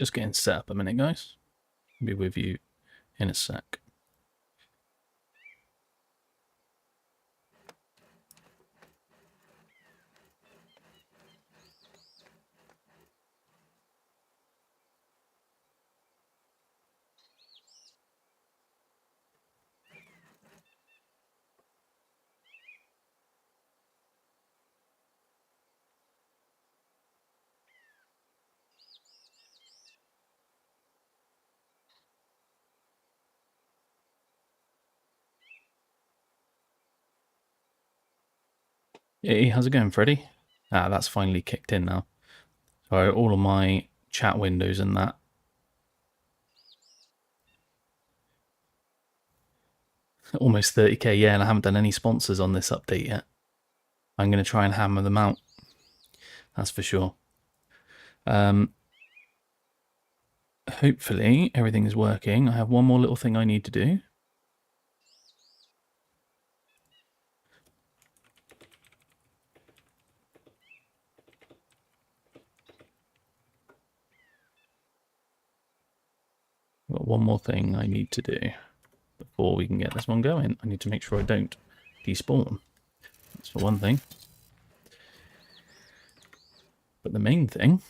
Just getting set up a minute, guys. I'll be with you in a sec. Hey, how's it going, Freddie? Ah, that's finally kicked in now. So all of my chat windows and that. Almost 30k, yeah, and I haven't done any sponsors on this update yet. I'm going to try and hammer them out. That's for sure. Hopefully everything is working. I have one more little thing I need to do. Got one more thing I need to do before we can get this one going. I need to make sure I don't despawn. That's for one thing. But the main thing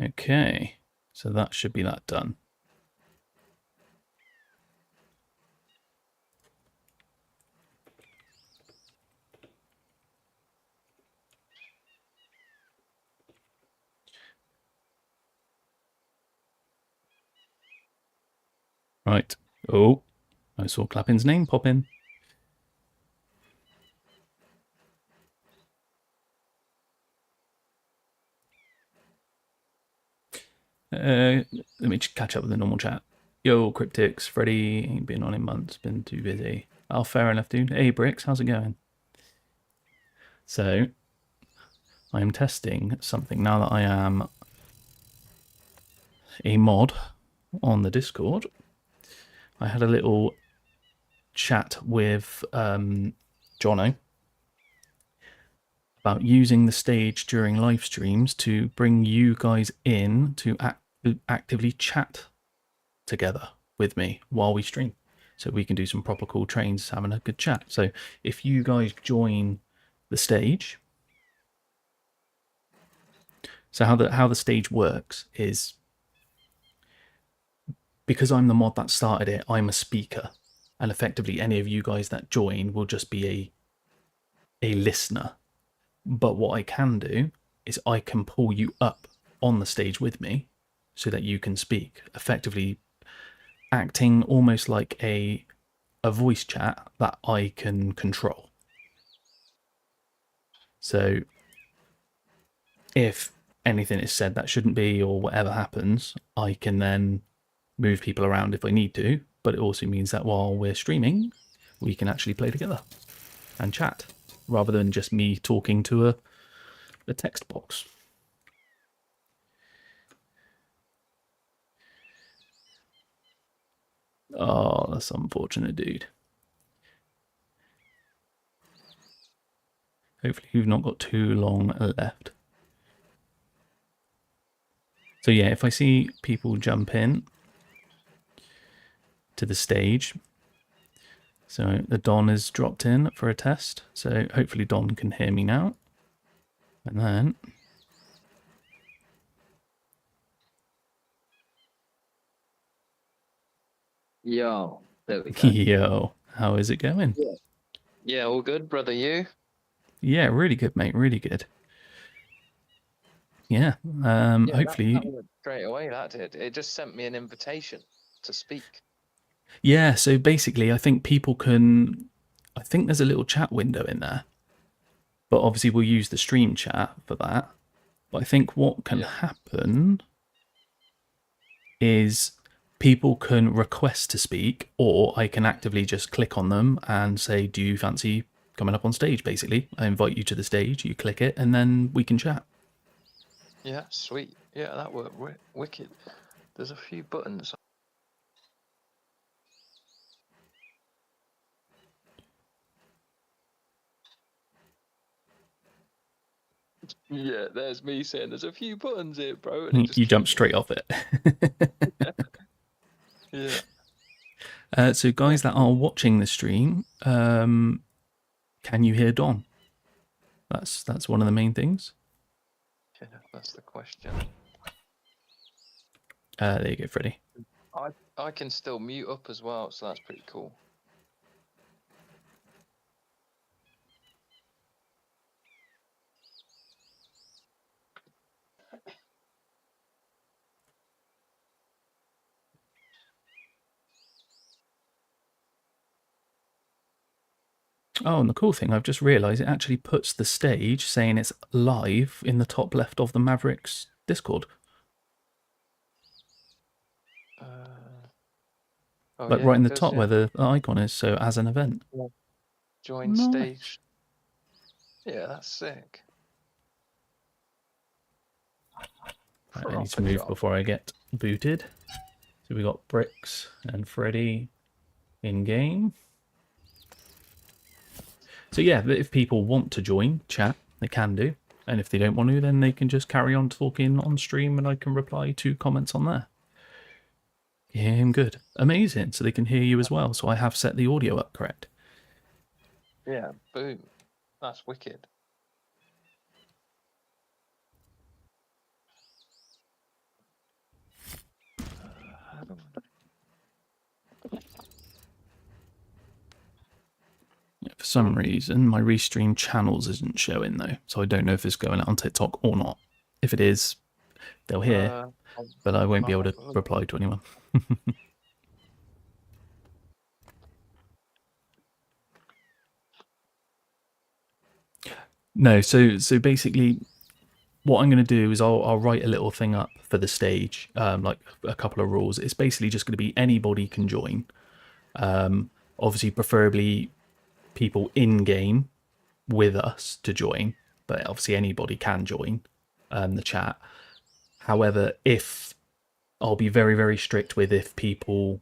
okay, so that should be that done. Right. Oh, I saw Clappin's name pop in. Let me just catch up with the normal chat. Yo, Cryptics, Freddy, ain't been on in months, been too busy. Oh, fair enough, dude. Hey, Bricks, how's it going? So, I am testing something now that I am a mod on the Discord. I had a little chat with Jono about using the stage during live streams to bring you guys in to actively chat together with me while we stream, so we can do some proper cool trains having a good chat. So if you guys join the stage, so how the stage works is, because I'm the mod that started it, I'm a speaker, and effectively any of you guys that join will just be a listener. But what I can do is I can pull you up on the stage with me so that you can speak, effectively acting almost like a voice chat that I can control. So if anything is said that shouldn't be, or whatever happens, I can then move people around if I need to, but it also means that while we're streaming, we can actually play together and chat, rather than just me talking to a text box. Oh, that's unfortunate, dude. Hopefully you've not got too long left. So yeah, if I see people jump in to the stage, so the Don has dropped in for a test, so hopefully Don can hear me now. And then Yo, there we go. yo, how is it going? Yeah, all good, brother. You? Yeah, really good, mate. Really good. Yeah. Hopefully. That went straight away. That did. It just sent me an invitation to speak. Yeah. So basically, I think people can. I think there's a little chat window in there, but obviously we'll use the stream chat for that. But I think what can happen is people can request to speak, or I can actively just click on them and say, "Do you fancy coming up on stage, basically. I invite you to the stage, you click it, and then we can chat. Yeah, sweet. Yeah, that worked wicked. There's a few buttons. Yeah, there's me saying there's a few buttons here, bro. And it just You jump straight off it. Yeah. So guys that are watching the stream, can you hear Don? That's one of the main things. Yeah, that's the question. There you go, Freddie. I can still mute up as well, so that's pretty cool. Oh, and the cool thing, I've just realised it actually puts the stage saying it's live in the top left of the Mavrix Discord. Oh, Like yeah, right in the it does, top yeah. where the icon is, so as an event. Join Nice. stage. Yeah, that's sick. Right, I need to move before I get booted. So we got Bricks and Freddy in game. So yeah, if people want to join chat, they can do. And if they don't want to, then they can just carry on talking on stream and I can reply to comments on there. Hear him good. Amazing. So they can hear you as well. So I have set the audio up correct. Yeah, boom. That's wicked. Yeah, for some reason, my restream channels isn't showing though. So I don't know if it's going out on TikTok or not. If it is, they'll hear, but I won't be able to reply to anyone. No, so basically, what I'm going to do is I'll write a little thing up for the stage, like a couple of rules. It's basically just going to be anybody can join. Obviously, preferably people in game with us to join, but obviously anybody can join the chat. However, if I'll be very, very strict with if people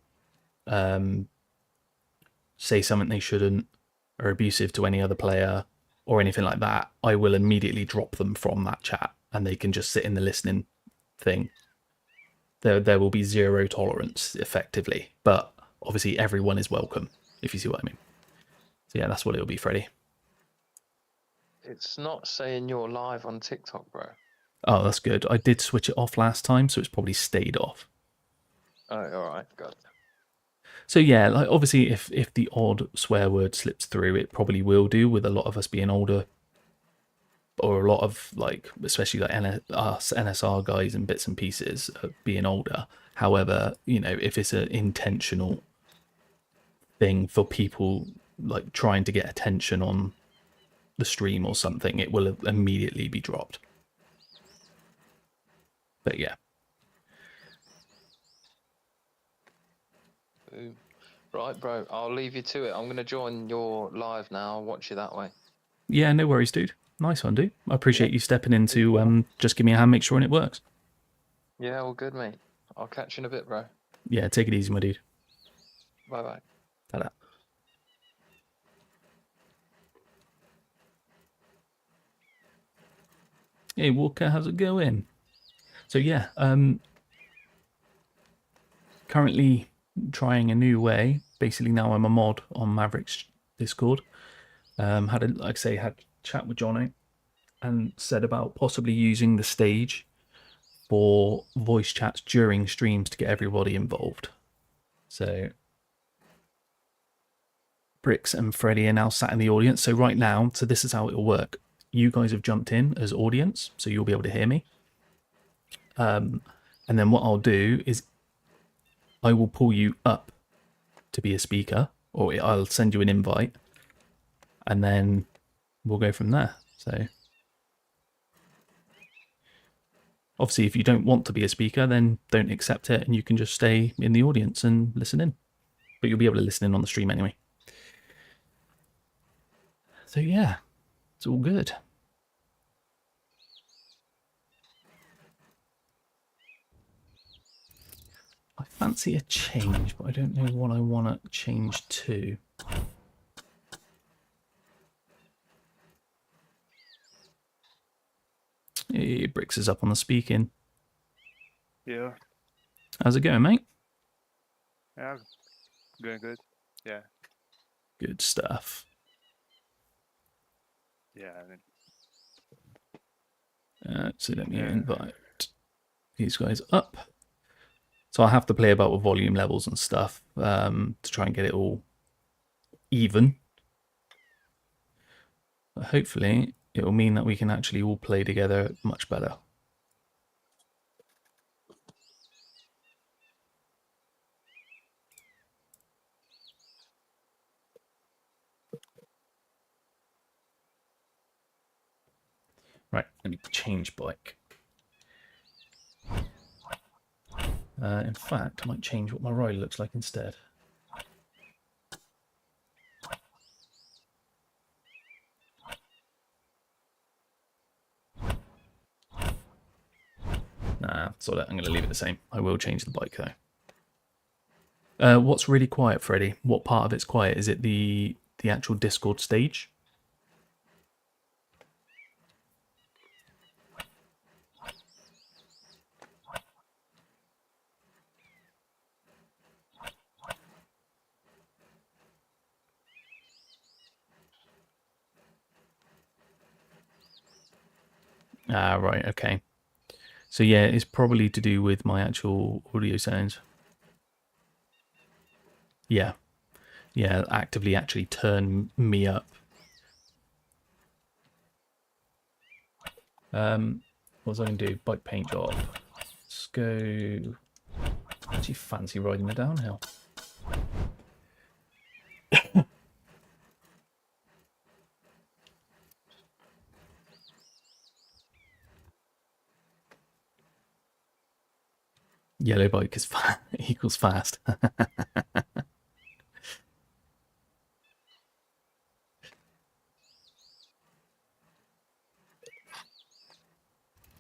say something they shouldn't, or abusive to any other player, or anything like that, I will immediately drop them from that chat and they can just sit in the listening thing. There will be zero tolerance effectively, but obviously everyone is welcome, if you see what I mean. So yeah, that's what it'll be, Freddie. It's not saying you're live on TikTok, bro. Oh, that's good. I did switch it off last time, so it's probably stayed off. Oh, all right, got it. So yeah, like obviously if the odd swear word slips through, it probably will do with a lot of us being older, or a lot of like, especially like us NSR guys and bits and pieces being older. However, you know, if it's an intentional thing for people like trying to get attention on the stream or something, it will immediately be dropped. But yeah. Boom. Right, bro, I'll leave you to it. I'm going to join your live now. I'll watch you that way. Yeah, no worries, dude. Nice one, dude. I appreciate you stepping in to just give me a hand, make sure it works. Yeah, all good, mate. I'll catch you in a bit, bro. Yeah, take it easy, my dude. Bye-bye. Ta-da. Hey, Walker, how's it going? So yeah, currently trying a new way. Basically now I'm a mod on Mavrix Discord. Had a chat with Jono and said about possibly using the stage for voice chats during streams to get everybody involved. So Bricks and Freddie are now sat in the audience. So right now, so this is how it'll work. You guys have jumped in as audience, so you'll be able to hear me. And then what I'll do is I will pull you up to be a speaker, or I'll send you an invite, and then we'll go from there. So obviously, if you don't want to be a speaker, then don't accept it, and you can just stay in the audience and listen in. But you'll be able to listen in on the stream anyway. So yeah, it's all good. I fancy a change, but I don't know what I want to change to. Hey, Bricks is up on the speaking. Yeah. How's it going, mate? Yeah. Going good. Yeah. Good stuff. Yeah. I mean, So let me Yeah. invite these guys up. So I have to play about with volume levels and stuff to try and get it all even. But hopefully it will mean that we can actually all play together much better. Right, I need to change bike. In fact, I might change what my ride looks like instead. Nah, sort of. I'm going to leave it the same. I will change the bike though. What's really quiet, Freddie? What part of it's quiet? Is it the actual Discord stage? Ah, right, okay. So yeah, it's probably to do with my actual audio sounds. Yeah. Yeah, actively actually turn me up. What was I going to do? Bike paint job. Let's go... Actually fancy riding the downhill. Yellow bike is equals fast.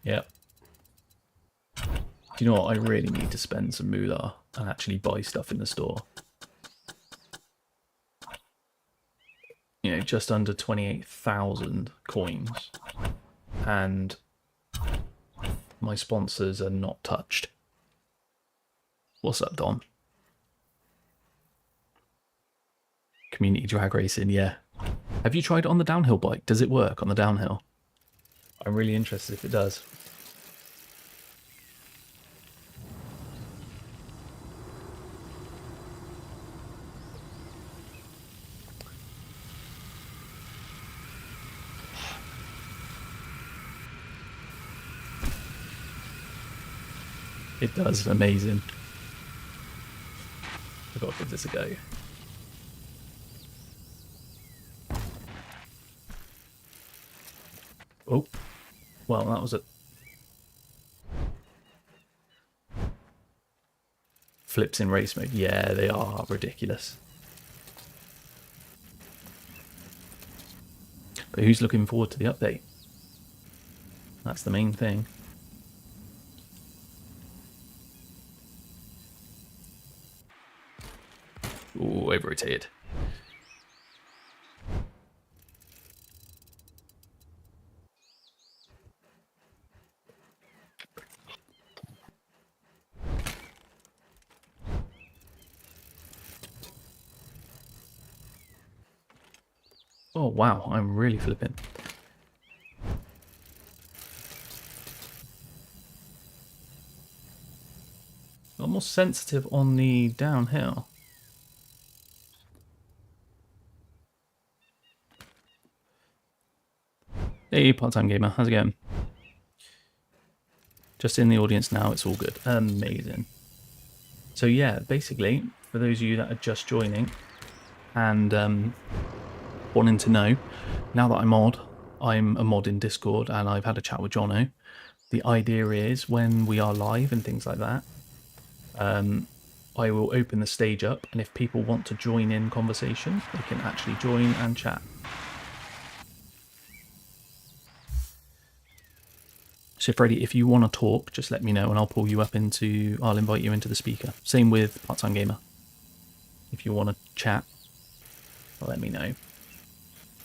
Yep. Do you know what? I really need to spend some moolah and actually buy stuff in the store. You know, just under 28,000 coins. And my sponsors are not touched. What's up, Don? Community drag racing, yeah. Have you tried it on the downhill bike? Does it work on the downhill? I'm really interested if it does. It does, amazing. I've got to give this a go. Oh, well, that was a... Flips in race mode. Yeah, they are ridiculous. But who's looking forward to the update? That's the main thing. Ooh, I've rotated. Oh, wow, I'm really flipping. Almost sensitive on the downhill. Hey, part-time gamer, how's it going? Just in the audience now, it's all good. Amazing. So yeah, basically, for those of you that are just joining and wanting to know, now that I'm a mod in Discord and I've had a chat with Jono. The idea is when we are live and things like that, I will open the stage up, and if people want to join in conversation, they can actually join and chat. So Freddie, if you want to talk, just let me know and I'll invite you into the speaker. Same with Part-Time Gamer. If you want to chat, let me know.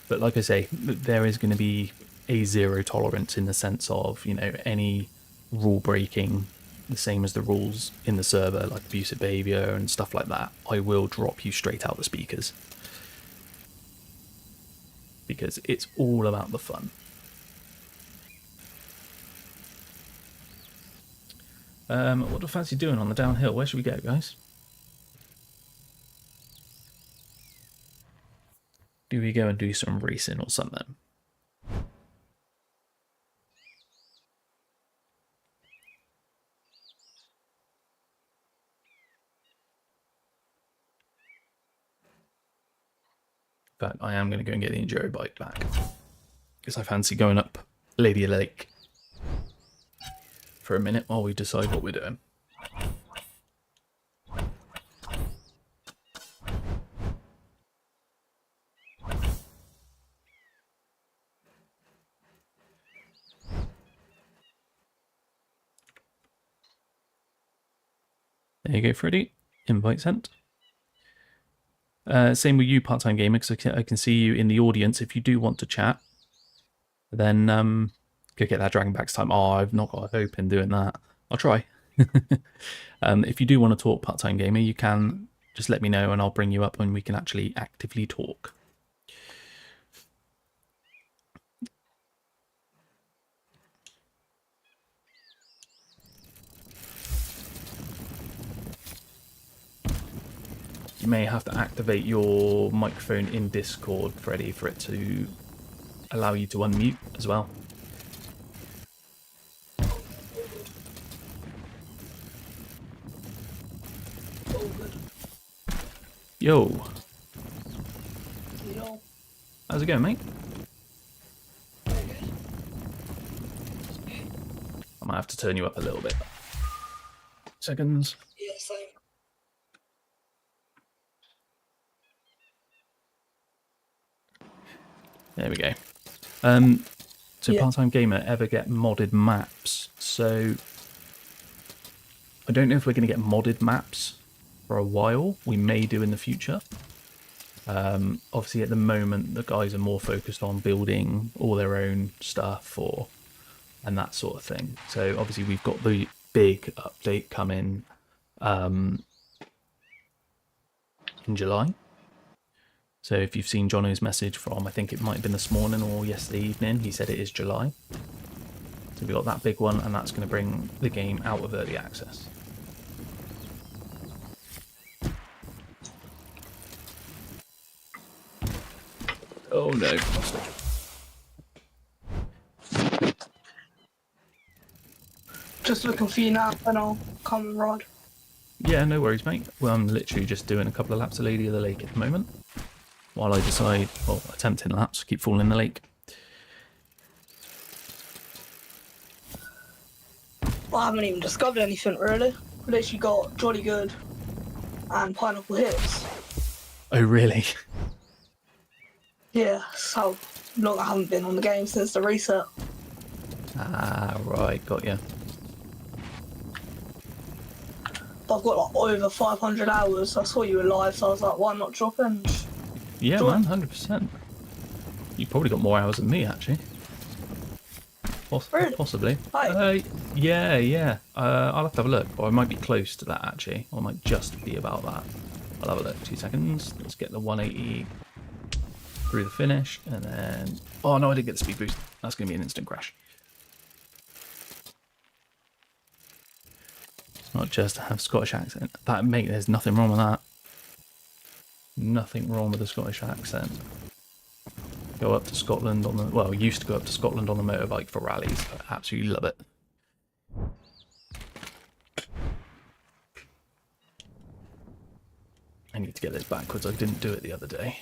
But like I say, there is going to be a zero tolerance in the sense of, any rule breaking, the same as the rules in the server, like abusive behavior and stuff like that. I will drop you straight out the speakers. Because it's all about the fun. What do I fancy doing on the downhill? Where should we go, guys? Do we go and do some racing or something? In fact, I am going to go and get the enduro bike back. Because I fancy going up Lady Lake for a minute while we decide what we're doing. There you go, Freddie. Invite sent. Same with you, Part-Time Gamer, because I can see you in the audience. If you do want to chat, then go get that Dragon Backs time. Oh, I've not got a hope in doing that. I'll try. If you do want to talk, Part-Time Gamer, you can just let me know and I'll bring you up and we can actually actively talk. You may have to activate your microphone in Discord, Freddie, for it to allow you to unmute as well. Yo. Yo. How's it going, mate? I might have to turn you up a little bit. Seconds. Yeah, same. There we go. So Part-Time Gamer, ever get modded maps? So I don't know if we're going to get modded maps for a while. We may do in the future. Obviously at the moment the guys are more focused on building all their own stuff and that sort of thing. So obviously we've got the big update coming in July. So if you've seen Jono's message from, I think it might have been this morning or yesterday evening, he said it is July. So we've got that big one, and that's going to bring the game out of early access. Oh no. Just looking for you now, and I'll come and ride. Yeah, no worries, mate. Well, I'm literally just doing a couple of laps of Lady of the Lake at the moment. While I decide, well, attempting laps, keep falling in the lake. Well, I haven't even discovered anything really. I literally got Jolly Good and Pineapple Hits. Oh, really? Yeah, so long I haven't been on the game since the reset. Ah, right, got you. But I've got like over 500 hours. I saw you were live, so I was like, why not drop in? Yeah, Join. man, 100%. You've probably got more hours than me, actually. Really? Possibly. Hi. Yeah. I'll have to have a look. Or I might be close to that, actually. Or I might just be about that. I'll have a look. 2 seconds. Let's get the 180 through the finish. And then... Oh, no, I didn't get the speed boost. That's going to be an instant crash. It's not just to have Scottish accent. That, mate, there's nothing wrong with that. Nothing wrong with the Scottish accent. Go up to Scotland on the... Well, used to go up to Scotland on the motorbike for rallies. I absolutely love it. I need to get this backwards. I didn't do it the other day.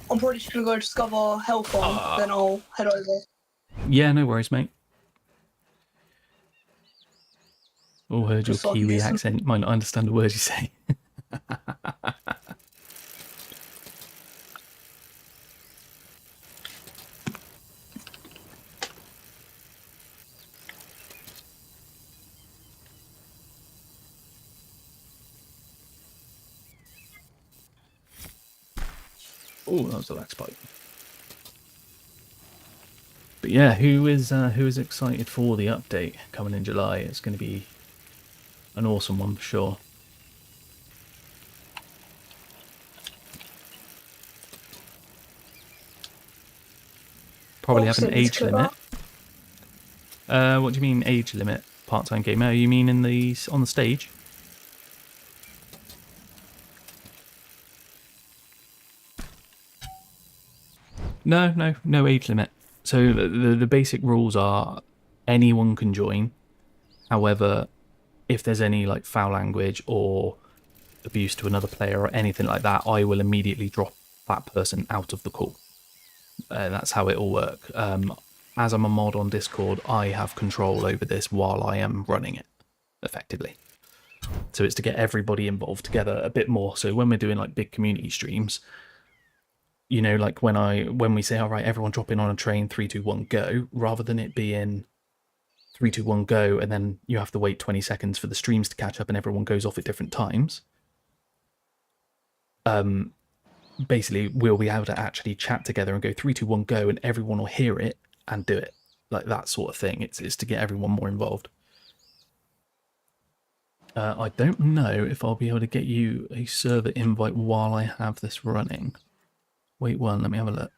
I'm probably just gonna go discover Hellfire, then I'll head over. Yeah, no worries, mate. All heard your Just so I can Kiwi get some- accent. You might not understand a word you say. Oh, that was the last pipe. But yeah, who is excited for the update coming in July? It's going to be an awesome one for sure. Probably have an age limit. What do you mean age limit? Part-time gamer? You mean on the stage? No age limit. So the basic rules are anyone can join. However, if there's any like foul language or abuse to another player or anything like that, I will immediately drop that person out of the call. That's how it will work. As I'm a mod on Discord, I have control over this while I am running it, effectively. So it's to get everybody involved together a bit more. So when we're doing like big community streams, you know, like when we say, all right, everyone drop in on a train, 3, 2, 1, go, rather than it being 3, 2, 1, go, and then you have to wait 20 seconds for the streams to catch up and everyone goes off at different times. Basically, we'll be able to actually chat together and go 3, 2, 1, go, and everyone will hear it and do it. Like that sort of thing. It's to get everyone more involved. I don't know if I'll be able to get you a server invite while I have this running. Wait one, let me have a look.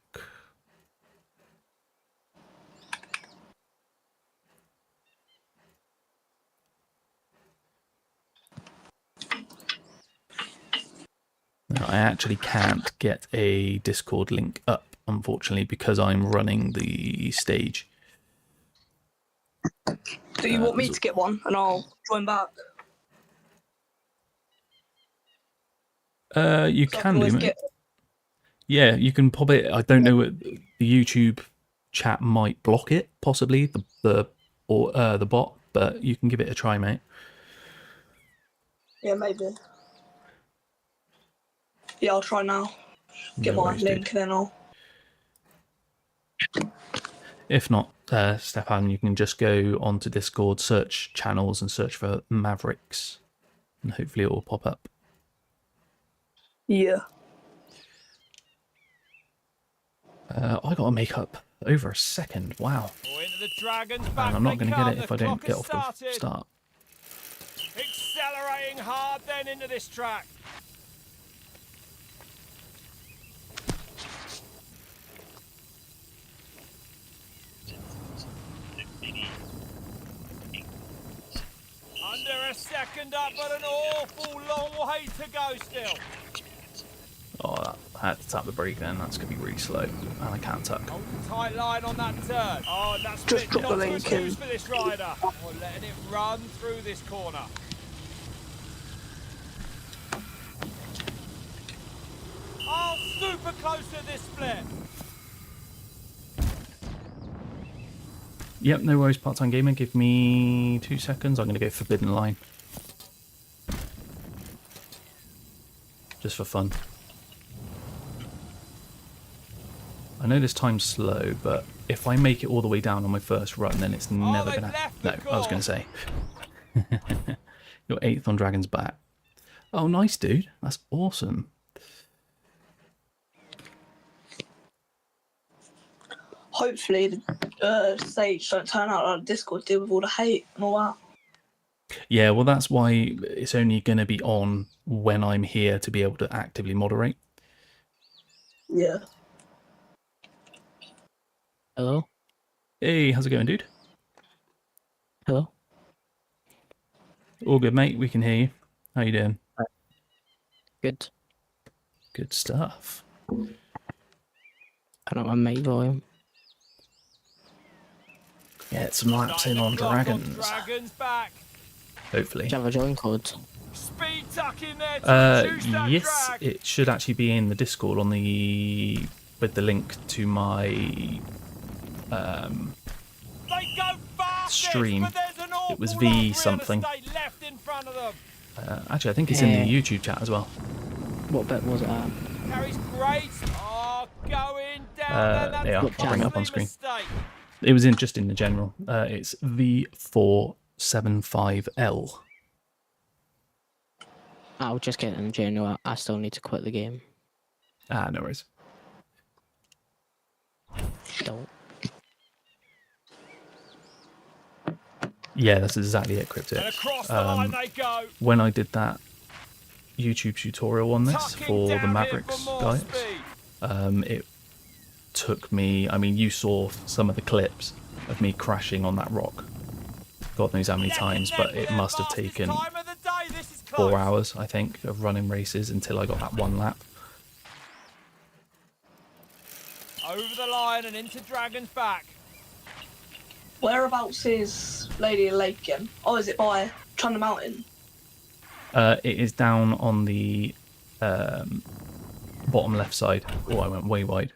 No, I actually can't get a Discord link up, unfortunately, because I'm running the stage. Do you want me to get one and I'll join back? You So I can do, always mate. get- Yeah, you can pop it. I don't know. The YouTube chat might block it, possibly the bot, but you can give it a try, mate. Yeah, maybe. Yeah, I'll try now. Get No my worries, link dude. and then I'll. If not, Stefan, you can just go onto Discord, search channels, and search for Mavrix, and hopefully it will pop up. Yeah. I got to make up over a second. Wow. Into the Dragons And back I'm not they going to get come. it if The I don't clock get has off the started. start. Accelerating hard then into this track. Under a second up, but an awful long way to go still. Oh, I had to tap the brake then. That's going to be really slow. And I can't tuck. Hold the tight line on that turn. Oh, and that's Just drop the not link good in. news for this rider. Oh, letting it run through this corner. Oh, super close to this split. Yep, no worries, part-time gamer. Give me 2 seconds. I'm going to go Forbidden Line. Just for fun. I know this time's slow, but if I make it all the way down on my first run, then it's never they've going to... left No, the I was going course. to say. You're 8th on Dragon's Back. Oh, nice, dude. That's awesome. Hopefully the stage don't turn out like Discord did with all the hate and all that. Yeah, well, that's why it's only going to be on when I'm here to be able to actively moderate. Yeah. Hello? Hey, how's it going, dude? Hello? All good, mate. We can hear you. How you doing? Good. Good stuff. I don't want my volume. Get some laps in on Dragons, Dragons back. hopefully. Do you have a join code? Speed tuck in there to reduce that Yes, drag. it should actually be in the Discord on with the link to my They go fastest, stream. but there's an It was awful V lot of real something. estate left Actually, I think it's in the Yeah. YouTube chat as well. What bit was it at? Carries great. Oh, going down. They are. What I'll bring it channel? up on screen. Mistake. It was just in the general. It's V475L. I'll just get it in general. I still need to quit the game. Ah, no worries. Don't. Yeah, that's exactly it, And Cryptic. across the line they go. When I did that YouTube tutorial on this Tucking for the down here Mavrix for more guys, speed. it took me, I mean, you saw some of the clips of me crashing on that rock. God knows how many times, but it must have taken Time of the day. This is close. 4 hours, I think, of running races until I got that one lap. Over the line and into Dragon's back. Whereabouts is Lady Lake again? Oh, is it by Chanda Mountain? It is down on the bottom left side. Oh, I went way wide.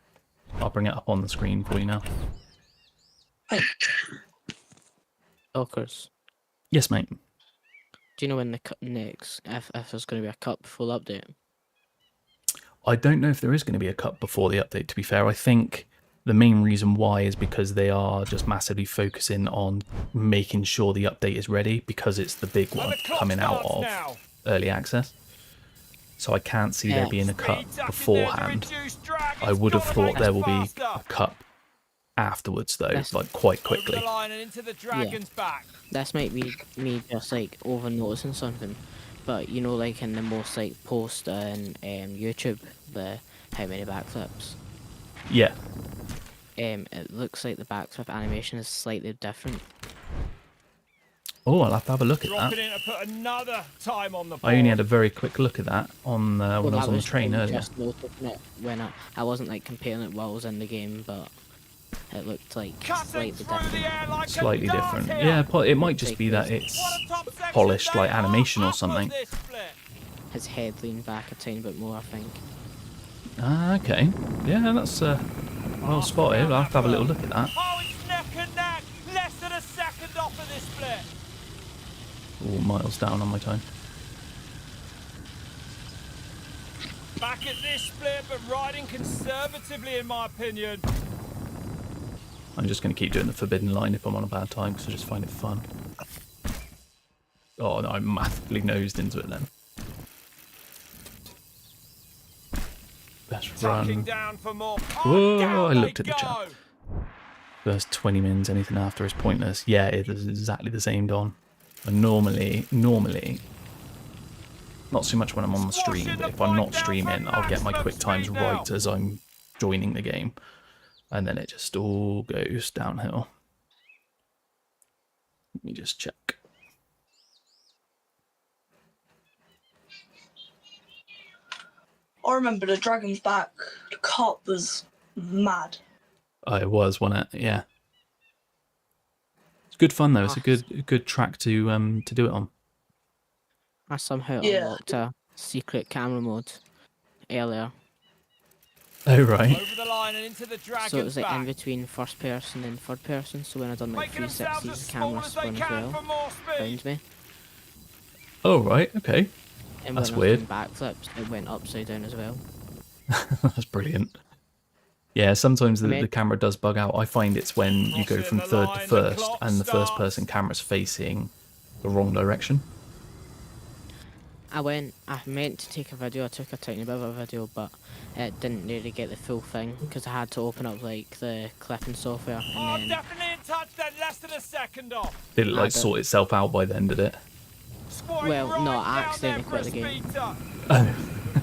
I'll bring it up on the screen for you now. Talkers. Yes, mate. Do you know when the next, if there's going to be a cup full update? I don't know if there is going to be a cut before the update, to be fair. I think the main reason why is because they are just massively focusing on making sure the update is ready, because it's the big And one the clock coming out starts of now. early access. So I can't see there Yeah. being a cut Speed tucking there to beforehand. reduce drag. I It's would have gotta thought make there us will be faster. a cut afterwards, though, That's- like quite Over quickly. the line and into the Dragon's back. This might be me just like over noticing something, but you know, like in the most like post on YouTube, the how many backflips. Yeah. It looks like the backflip animation is slightly different. Oh, I'll have to have a look at Dropping that. in to put another time on the board. I only had a very quick look at that on when I was that on the train only earlier. just noticing it when I wasn't like comparing it while I was in the game, but it looked like Cutting slightly through the different. air like a Slightly dart different. here. Yeah, it might just be that it's What a top section polished they like are animation or up of something. this split. His head leaned back a tiny bit more, I think. Ah, okay. Yeah, that's well spotted. I'll have to have a little look at that. Oh, it's neck and neck. Less than a second off of this split. Oh, miles down on my time. Back at this split, but riding conservatively, in my opinion. I'm just going to keep doing the forbidden line if I'm on a bad time, because I just find it fun. Oh, no, I massively nosed into it then. Best Tucking run. down for more. Whoa, down I they looked at the go. chat. First 20 mins, anything after is pointless. Yeah, it is exactly the same, Don. And normally, not so much when I'm on the stream, Squashing but the if I'm not point down streaming, for I'll get my maximum quick times speed now. right as I'm joining the game. And then it just all goes downhill. Let me just check. I remember the Dragon's Back, the cup was mad. Oh, it was, wasn't it? Yeah. It's good fun though. It's a good track to do it on. I somehow Yeah. unlocked a secret camera mode earlier. Oh right. Over the line and into the Dragon's So it was like in back. between first person and third person, so when I done like Making themselves 360s, as the small camera as they spun as can well, for more speed. found me. Oh right. Okay. And That's when I was weird. doing backflips, it went upside down as well. That's brilliant. Yeah, sometimes I mean- the camera does bug out. I find it's when you go from Crossing the third to line, the first clock and the first starts. person camera's facing the wrong direction. I meant to take a video, I took a tiny bit of a video, but it didn't really get the full thing, because I had to open up like the clipping software, Oh, and then definitely in touch then. Less than a second off. Did it like don't- sort itself out by then, did it? Squatting Well, right no, I down there accidentally for quit a the game. speed tuck. Oh.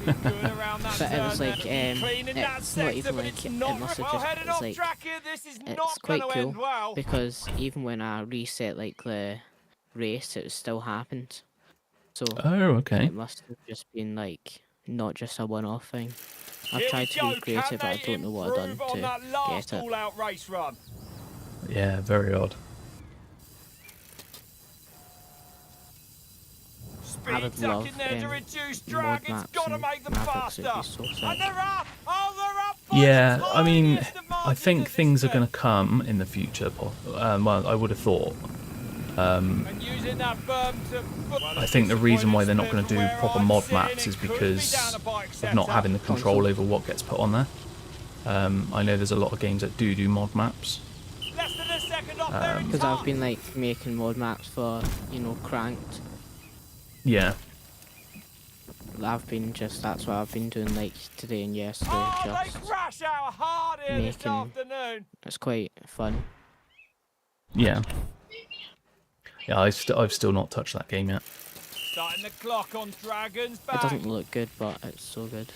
Good around that But it was turn like, there. Clean in that it's not sector, even but like, it's it not must have well just, headed it's off like, track here. This is it's not quite going to cool, end well. because even when I reset like the race, it still happened. So Oh, okay. it must have just been like not just a one-off thing. I've Here we tried to go. recreate Can it, but I they don't know what I've done improve on that to last get it. all-out race run? Yeah, very odd. I Speed would tuck love in there to reduce mod drag. It's maps got to and make them Mavrix would faster. be so sick. And they're up. Oh, they're up. by Yeah, the I mean, tiniest of I margins think at this things are split. going to come in the future. Well, I would have thought. And using that berm to... I think the reason why they're not going to do proper mod maps is because of not having the control over what gets put on there. I know there's a lot of games that do mod maps. Less than a second off there in Because I've time. been like making mod maps for, you know, Cranked. Yeah, That's what I've been doing like today and yesterday. Oh, they Just crash out hard here this making- afternoon. it's quite fun. yeah. Yeah, I've still not touched that game yet. Starting the clock on Dragon's back. It doesn't look good, but it's so good. Did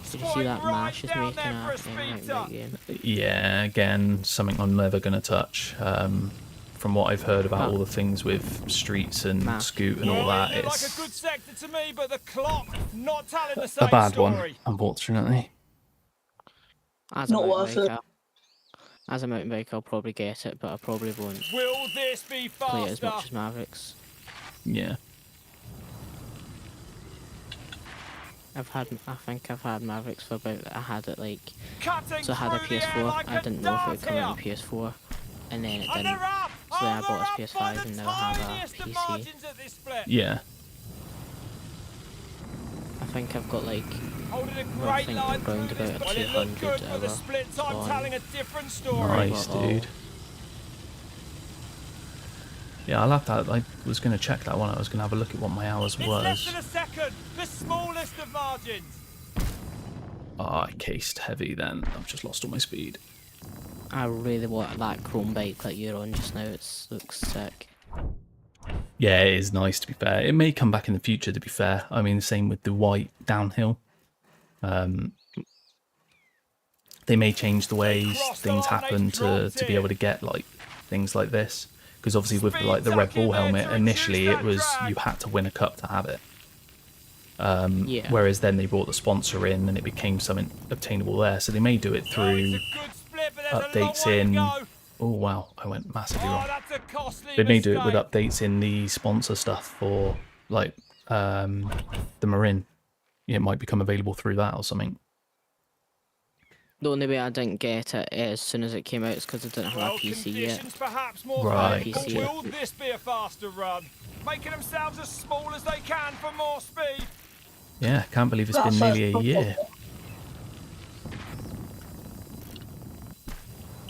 you see Squatting that right Mash is down making there for a a speed right up. game? Yeah, again, something I'm never going to touch. From what I've heard about all the things with streets and Math. Scoot and all Well, that, it looked like a it's good sector to me, but the clock not telling the same a bad story. one, unfortunately. As Not a mountain worth it. biker, as a mountain biker, I'll probably get it, but I probably won't Will this be play it as faster? much as Mavrix. Yeah. I think I've had Mavrix for about. I had it like. Cutting So I had a through the air PS4. like I a didn't know if it would dart come out here. on PS4, and then it And they're didn't. up. So then I Oh, bought they're a up by PS5 the and now I have a tiniest of PC. margins at this split. Yeah. I think I've got like. Holding a Well, I great think line through round this. about a Well, it looked 200 good, but the hour split time on. telling a different story. Nice, Uh-oh. dude. Yeah, I'll have to. I was going to check that one. I was going to have a look at what my hours It's less was. than a second. The smallest of margins. Ah, I cased heavy then. I've just lost all my speed. I really want that chrome bike that you're on just now. It looks sick. Yeah, it is nice, to be fair. It may come back in the future, to be fair. I mean, same with the white downhill. They may change the ways things happen to be able to get like things like this. Because obviously with like the Red Bull helmet, initially it was you had to win a cup to have it. Yeah. Whereas then they brought the sponsor in and it became something obtainable there. So they may do it Oh, through it's a good split, but there's a long updates way to in. go. Oh wow, I went massively Oh, wrong. that's a costly They may do it with mistake. updates in the sponsor stuff for like the Marin. Yeah, it might become available through that or something. The only way I didn't get it as soon as it came out is because I didn't have Well, a PC yet. conditions perhaps more Right, favourable. gotcha. Will this be a faster run? Making themselves as small as they can for more speed. Yeah, can't believe it's That been first nearly a year.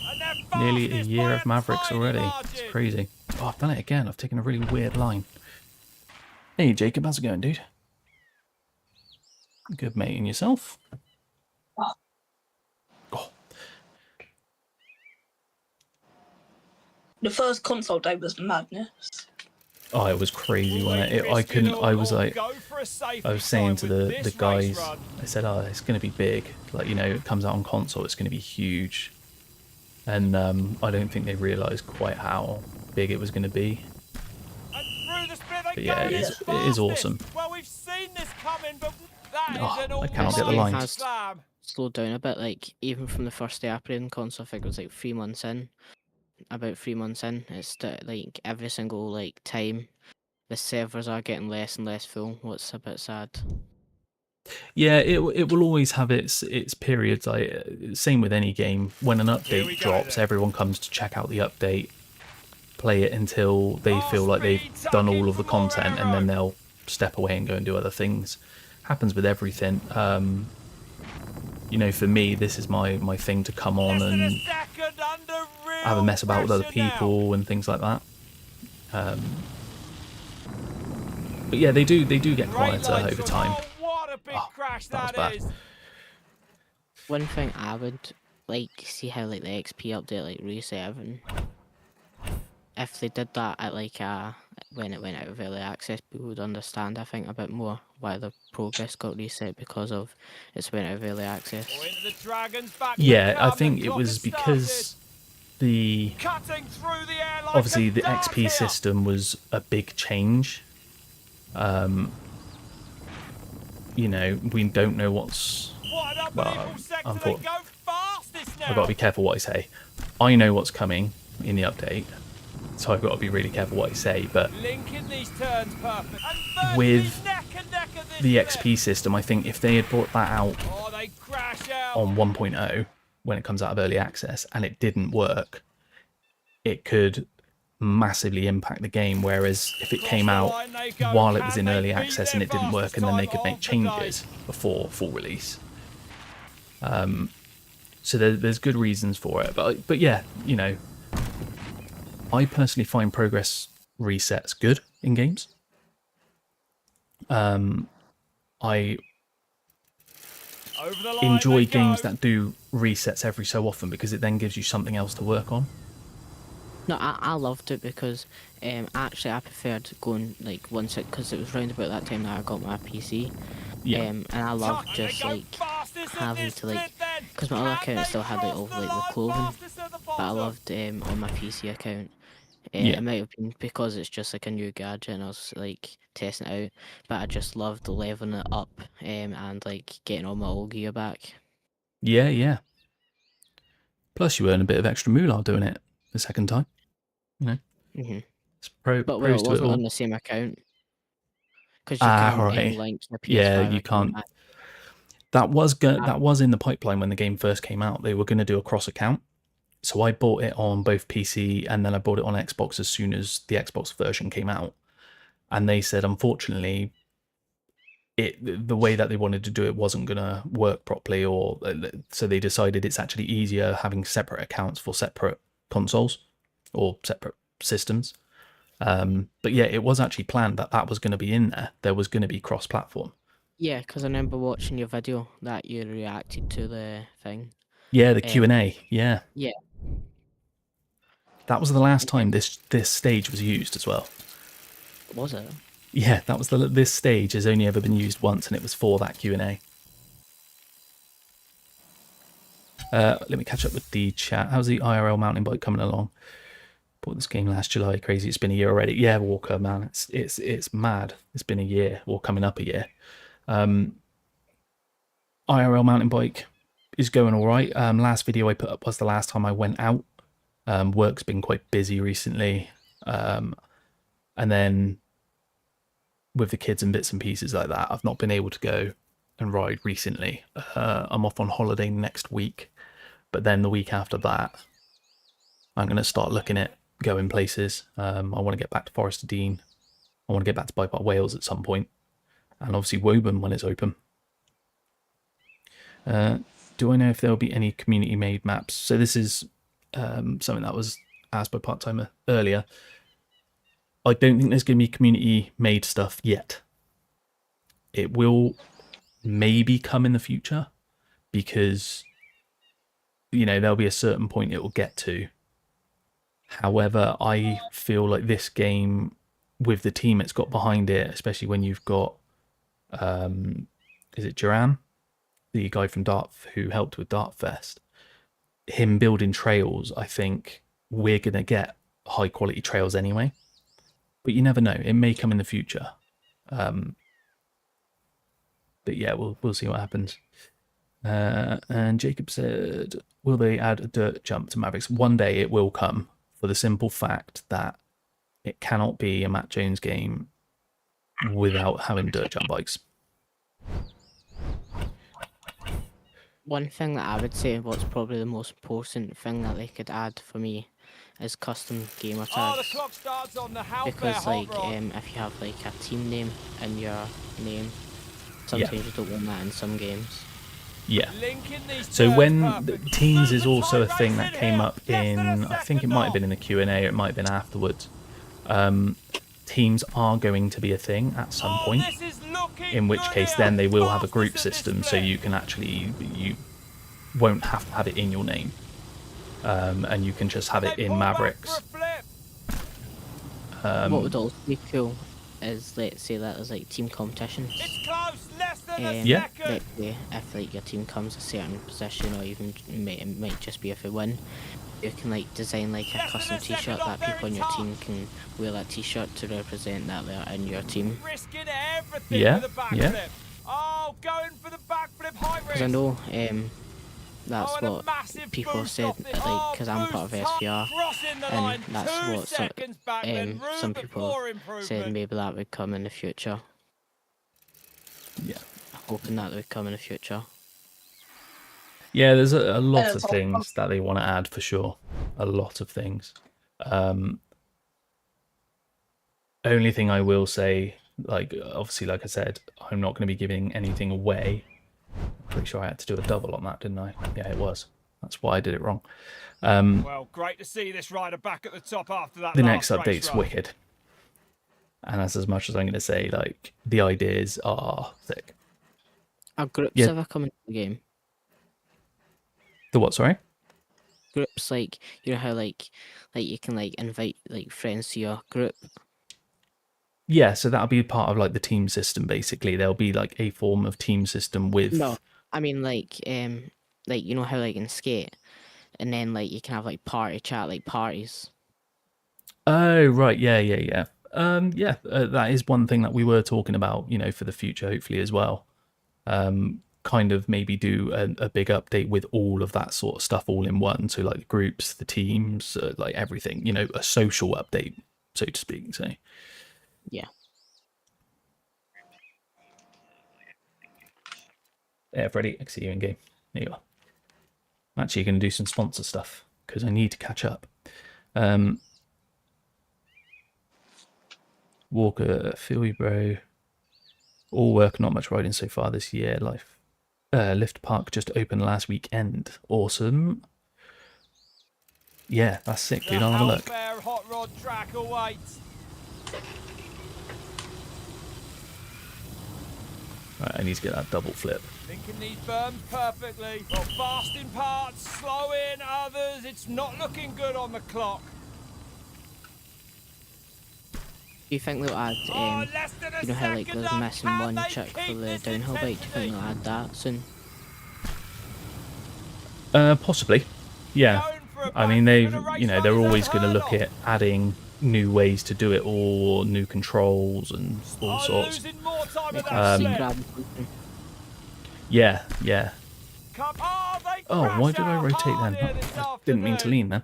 And they're Nearly a fastest year by of Mavrix tiny already. margin. It's crazy. Oh, I've done it again. I've taken a really weird line. Hey, Jacob, how's it going, dude? Good, mate. And yourself? Oh. The first console day was madness. Oh, it was crazy, wasn't it? I Always couldn't. risk it I was all, like, go for a safety I was saying side to with the this guys, race run. I said, oh, it's going to be big. Like, you know, it comes out on console, it's going to be huge. And I don't think they realised quite how big it was going to be. And through the split they But yeah, go it is- as it is fastest. awesome. Well, we've seen this coming, but that Oh, is an I cannot get the almighty lines. slam. Slowed down a bit, like even from the first day I played in console, I think it was like 3 months in. About 3 months in, it's like every single like time, the servers are getting less and less full. What's a bit sad. Yeah, it will always have its periods. Like same with any game. When an Here update we go drops, then. everyone comes to check out the update, play it until they Oh, feel like they've speed done tucking all of the for more content, and aero. then they'll step away and go and do other things. Happens with everything. You know, for me, this is my thing to come on Less than a and second under real have a mess about with other pressure now. people and things like that. But yeah, they do get Great quieter line over from- time. Oh, what a big Oh, crash that was that bad. is. One thing I would like see how like the XP update like reset, if they did that at like when it went out of early access, people would understand I think a bit more why the progress got reset because of it's went out of early access. Oh, into the Dragon's back Yeah, they I come, think the it clock was has because the started. Cutting through the air like obviously a the dart XP here. system was a big change. You know, we don't know what's. What an Well, unbelievable sector. I'm They thought- go fastest now. I've got to be careful what I say. I know what's coming in the update, so I've got to be really careful what I say. But Linking these turns perfect. And Mercy with neck and neck at this the flip. XP system, I think if they had brought that out Oh, they crash out. on 1.0 when it comes out of early access and it didn't work, it could massively impact the game. Whereas if it came Cross the out line they go. while it Can was in they early beat access their and it didn't work, fastest and then they time could make of the day? changes before full release. So there's good reasons for it. But yeah, you know, I personally find progress resets good in games. I Over the line enjoy they games go. that do resets every so often because it then gives you something else to work on. No, I loved it because actually I preferred going like once it, because it was round about that time that I got my PC. Yeah. And I loved Tuck, they just go like fastest at having this to like, split then. because my other Can account they still had like cross all the like the line clothing, fastest at the but I bottom? loved on my PC account. Yeah. It might have been because it's just like a new gadget and I was like testing it out, but I just loved leveling it up and like getting all my old gear back. Yeah, yeah. Plus, you earn a bit of extra moolah doing it the second time. You know, hmm it's But well, pros it to it wasn't all. on the same account because you can't Right. link your Yeah, PS5 you account can't. back. That was in the pipeline when the game first came out. They were going to do a cross account. So I bought it on both PC and then I bought it on Xbox as soon as the Xbox version came out. And they said, unfortunately, the way that they wanted to do it wasn't going to work properly, or so they decided it's actually easier having separate accounts for separate consoles or separate systems. But yeah, it was actually planned that that was going to be in there. There was going to be cross-platform. Yeah, because I remember watching your video that you reacted to the thing. Yeah, the Q&A. Yeah, Yeah. that was the last time this stage was used as well. Was it? Yeah, that was this stage has only ever been used once, and it was for that Q&A. Let me catch up with the chat. How's the IRL mountain bike coming along? Bought this game last July. Crazy, it's been a year already. Yeah, Walker, man, it's mad. It's been a year, or coming up a year. IRL mountain bike is going all right. Last video I put up was the last time I went out. Work's been quite busy recently, and then with the kids and bits and pieces like that, I've not been able to go and ride recently. I'm off on holiday next week, but then the week after that, I'm going to start looking at going places. I want to get back to Forest of Dean. I want to get back to Bike Park Wales at some point, and obviously Woburn when it's open. Do I know if there will be any community-made maps? So this is something that was asked by Part-Timer earlier. I don't think there's going to be community-made stuff yet. It will maybe come in the future because, you know, there'll be a certain point it will get to. However, I feel like this game, with the team it's got behind it, especially when you've got, is it Duran? The guy from Dart who helped with Dartfest, him building trails, I think we're going to get high quality trails anyway. But you never know. It may come in the future. But yeah, we'll see what happens. And Jacob said, will they add a dirt jump to Mavrix? One day it will come, for the simple fact that it cannot be a Matt Jones game without having dirt jump bikes. One thing that I would say, what's probably the most important thing that they could add for me, is custom gamer Oh, the tags. clock starts on the house Because there, like Hot Rod. if you have like a team name in your name, sometimes you don't want that in some games. Yeah. Linking these So turns when perfect. teams is There's a also a tight thing race that in came here. up Less than a in, I think it second might have off. been in the Q&A, or it might have been afterwards. Teams are going to be a thing at some Oh, point, this is looking in which good case here. then they will have a Fastest group at this system, so split. you can actually, you won't have to have it in your name, and you can just have it They in pull back Mavrix. for a flip. What would also be cool is, let's say that there's like team competitions. It's close, less than a Yeah. second. Let's say if like your team comes a certain position, or even it might just be if they win, you can like design like a Less than custom a second T-shirt off, that people very on your tough. team can wear that T-shirt to represent that they're in your team. Risking everything Yeah, with a yeah. backflip. Oh, going for the backflip high risk. Because I know that's Oh, and a what massive people have boost said, off the- like, because I'm part of boost top, SVR, crossing the and line, that's 2 what seconds back, then room some for people more said improvement. maybe that would come in the future. Yeah. Hoping that would come in the future. Yeah, there's a lot Yeah, of it's all- things that they want to add for sure. A lot of things. Only thing I will say, like obviously, like I said, I'm not going to be giving anything away. I'm pretty sure I had to do a double on that, didn't I? Yeah, it was. That's why I did it wrong. Well, great to see this rider back at the top after that The last next update's race run. wicked, and that's as much as I'm going to say. Like the ideas are thick. Are groups Yeah. ever coming to the game? The what? Sorry. Groups like you know how like you can like invite like friends to your group. Yeah, so that'll be part of like the team system. Basically, there'll be like a form of team system with. No, I mean like you know how like in skate, and then like you can have like party chat like parties. Oh right, yeah. That is one thing that we were talking about. For the future, hopefully as well. Kind of maybe do a big update with all of that sort of stuff all in one. So like the groups, the teams, like everything. A social update, so to speak. So. Yeah. Yeah, Freddie, I see you in game. There you are. I'm actually going to do some sponsor stuff because I need to catch up. Walker, feel you, bro. All work, not much riding so far this year. Lift Park just opened last weekend. Awesome. Yeah, that's sick, dude. I'll have a look. Fair hot rod track awaits. Right, I need to get that double flip. Linking these berms perfectly. Well, fast in parts, slow in others. It's not looking good on the clock. Do you think they'll add Less than a you know how like second there's up. missing Can one they chick for keep the this downhill bike? Do you think intensity? they'll add that soon? Possibly. Yeah. Going for a I mean, back, gonna race they're runners always going to unheard look of. at adding new ways to do it all, new controls and all sorts. Losing more time Like of a that sea slip. crab or something. Yeah. They Oh, why crash did I out rotate hard then? here this I didn't mean to afternoon. lean then.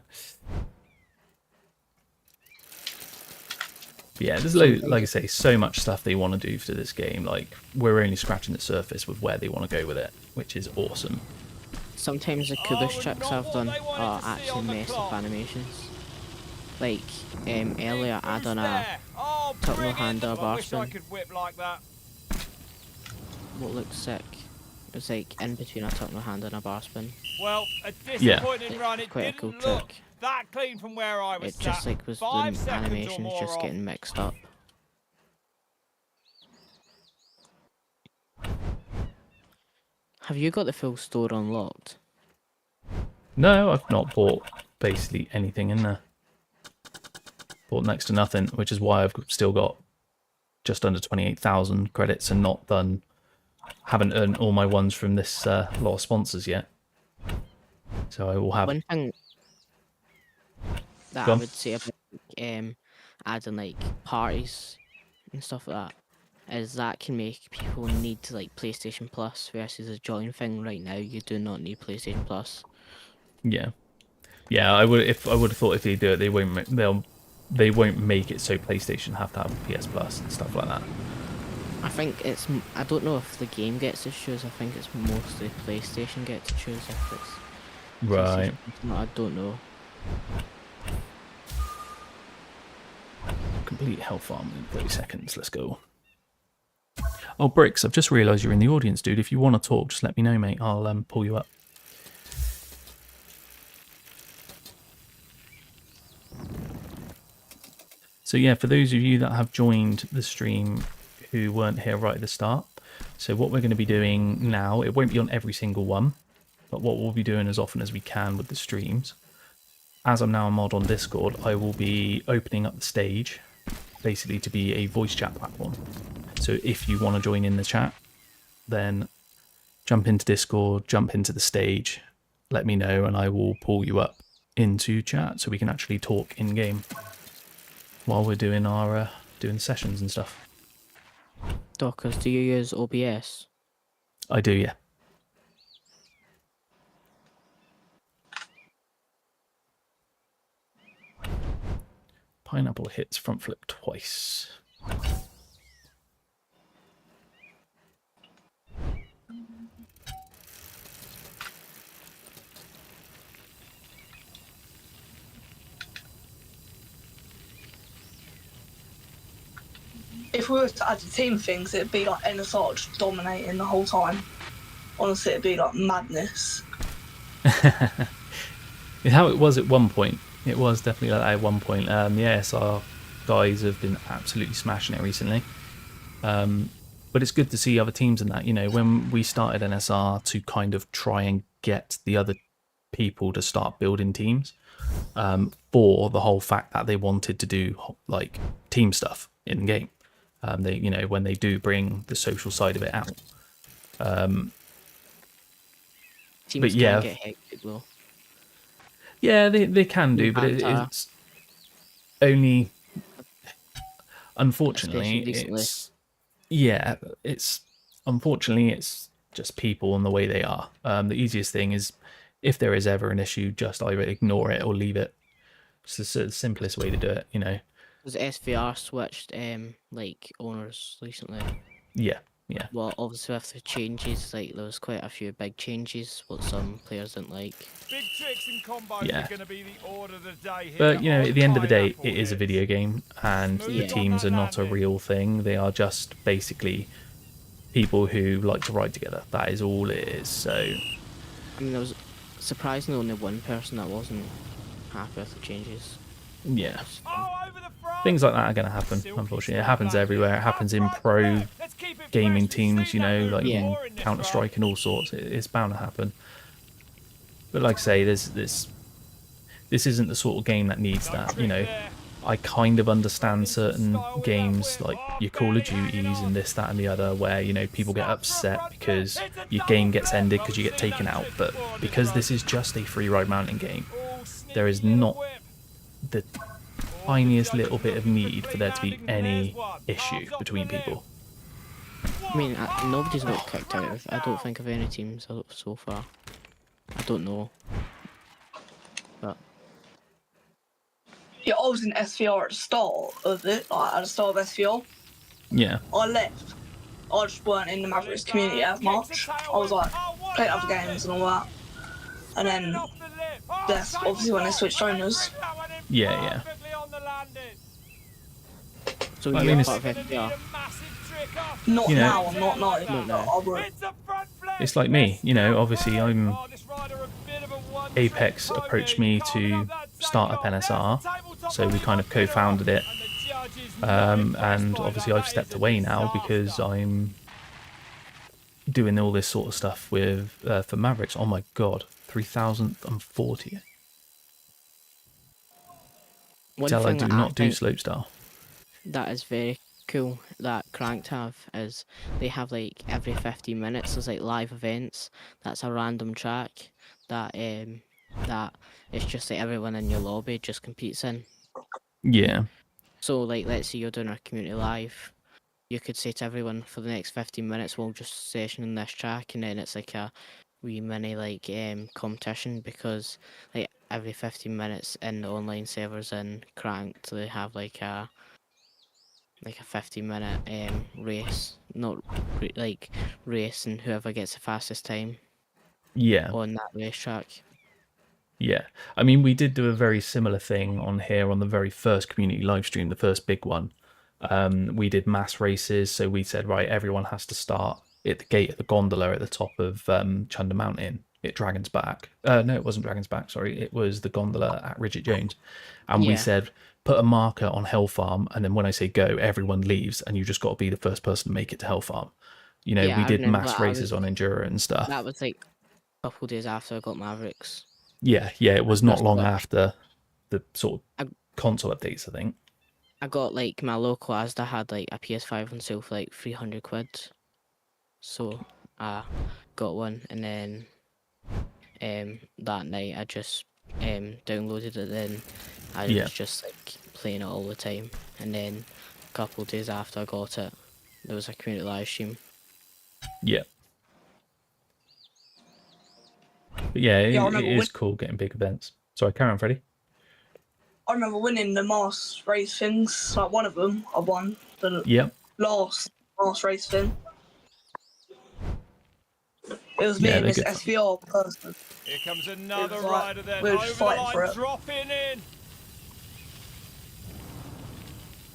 Yeah, there's like I say, so much stuff they want to do for this game. Like we're only scratching the surface with where they want to go with it, which is awesome. Sometimes the Oh, coolest and tricks not I've what done they wanted are to see actually on the messed clock. up animations. Like earlier I Who's done a there? Oh, tuck no bring hand in or the- bar I wish I spin. could whip like that. What looked sick. It was like in between a tuck no hand and a bar spin. Well, a Yeah. disappointing run. It Quite a didn't cool look trick. that clean from where I was It just sat. like was 5 the seconds or animations more just off. getting mixed up. Have you got the full store unlocked? No, I've not bought basically anything in there. Bought next to nothing, which is why I've still got just under 28,000 credits and haven't earned all my ones from this lot of sponsors yet. So I will have. One thing that Go I on. would say about adding like parties and stuff like that is that can make people need to like PlayStation Plus versus a join thing. Right now, you do not need PlayStation Plus. Yeah, I would have thought if they do it, they won't make it so PlayStation have to have PS Plus and stuff like that. I think I don't know if the game gets to choose. I think it's mostly PlayStation get to choose if it's Right. PlayStation. I don't know. Complete health farm in 30 seconds. Let's go. Oh, Bricks, I've just realised you're in the audience, dude. If you want to talk, just let me know, mate. I'll pull you up. So yeah, for those of you that have joined the stream who weren't here right at the start, so what we're going to be doing now, it won't be on every single one, but what we'll be doing as often as we can with the streams, as I'm now a mod on Discord, I will be opening up the stage basically to be a voice chat platform. So if you want to join in the chat, then jump into Discord, jump into the stage, let me know, and I will pull you up into chat so we can actually talk in game while we're doing our doing sessions and stuff. Dockers, do you use OBS? I do, yeah. Pineapple hits front flip twice. if we were to add the team things, it'd be like NSR just dominating the whole time. Honestly, it'd be like madness. It's how it was at one point. It was definitely like that at one point. The ASR guys have been absolutely smashing it recently. But it's good to see other teams in that. You know, when we started NSR to kind of try and get the other people to start building teams, for the whole fact that they wanted to do like team stuff in game. They, you know, when they do bring the social side of it out. Teams yeah. can get hectic though. Yeah, they can do, but it's only, unfortunately, Especially recently. it's unfortunately it's just people and the way they are. The easiest thing is, if there is ever an issue, just either ignore it or leave it. It's the simplest way to do it, you know. Because SVR switched like owners recently. Yeah. Well, obviously with the changes, like there was quite a few big changes, what some players didn't like. Big tricks and combos Yeah. are going to be the order of the day here. But, you know, at the end of the day, Pineapple it is a hits. video game, and the Yeah. teams are not a real thing. They are just basically people who like to ride together. That is all it is. So, I mean, there was surprisingly only one person that wasn't happy with the changes. yeah. Oh, over the front. Things like that are going to happen, unfortunately. It happens everywhere. It happens in pro gaming teams, you know, like in Counter-Strike and all sorts. It's bound to happen. But like I say, this isn't the sort of game that needs that, you know. I kind of understand certain games like your Call of Duties and this, that and the other, where, you know, people get upset because your game gets ended because you get taken out. But because this is just a free ride mountain game, there is not the tiniest little bit of need for there to be any issue between people. I mean, nobody's got kicked out of. I don't think of any teams so far. I don't know. But Yeah, I was in SVR at the start of it, like at the start of SVR. Yeah. I left. I just weren't in the Mavrix community as much. I was like playing other games and all that. And then that's obviously when they switched owners. Yeah. so I you're mean, part of FPR. Not You know- now, I'm not now. Not now. I won't. It's like me, you know, obviously Apex approached me to start up NSR, so we kind of co-founded it. And obviously I've stepped away now because I'm doing all this sort of stuff with for Mavrix. Oh my god, 3040. One Tell I thing do that not do think slopestyle. that is very cool that Cranked have is they have like every 15 minutes there's like live events. That's a random track that it's just like everyone in your lobby just competes in. Yeah. So like let's say you're doing a community live, you could say to everyone for the next 15 minutes we'll just session in this track, and then it's like a wee mini like competition, because like every 15 minutes in the online servers in Cranked they have like a 15-minute race, not race, and whoever gets the fastest time Yeah. on that racetrack. Yeah, I mean, we did do a very similar thing on here on the very first community live stream, the first big one. We did mass races, so we said, right, everyone has to start at the gate of the gondola at the top of Chunder Mountain at Dragon's Back. No, it wasn't Dragon's Back, sorry. It was the gondola at Ridget Jones. And we Yeah. said, put a marker on Hell Farm, and then when I say go, everyone leaves, and you just got to be the first person to make it to Hell Farm. You know, Yeah, we I did remember mass that. races on Enduro and stuff. That was like a couple days after I got Mavrix. Yeah, it was not That's long quick. after the sort of I- console updates, I think. I got like my local Asda had like a PS5 on sale for like 300 quid. So I got one, and then that night I just downloaded it, then I Yeah. was just like playing it all the time, and then a couple of days after I got it there was a community live stream. Yeah. But yeah, I it remember is cool getting big events. Sorry, carry on, Freddie. I remember winning the mass race things. Like one of them, I won the Yep. last mass race thing. It was me Yeah, and they're this good fun. SVR person. Here comes another It was like, rider then. we were Over just the fighting for line, it. dropping in.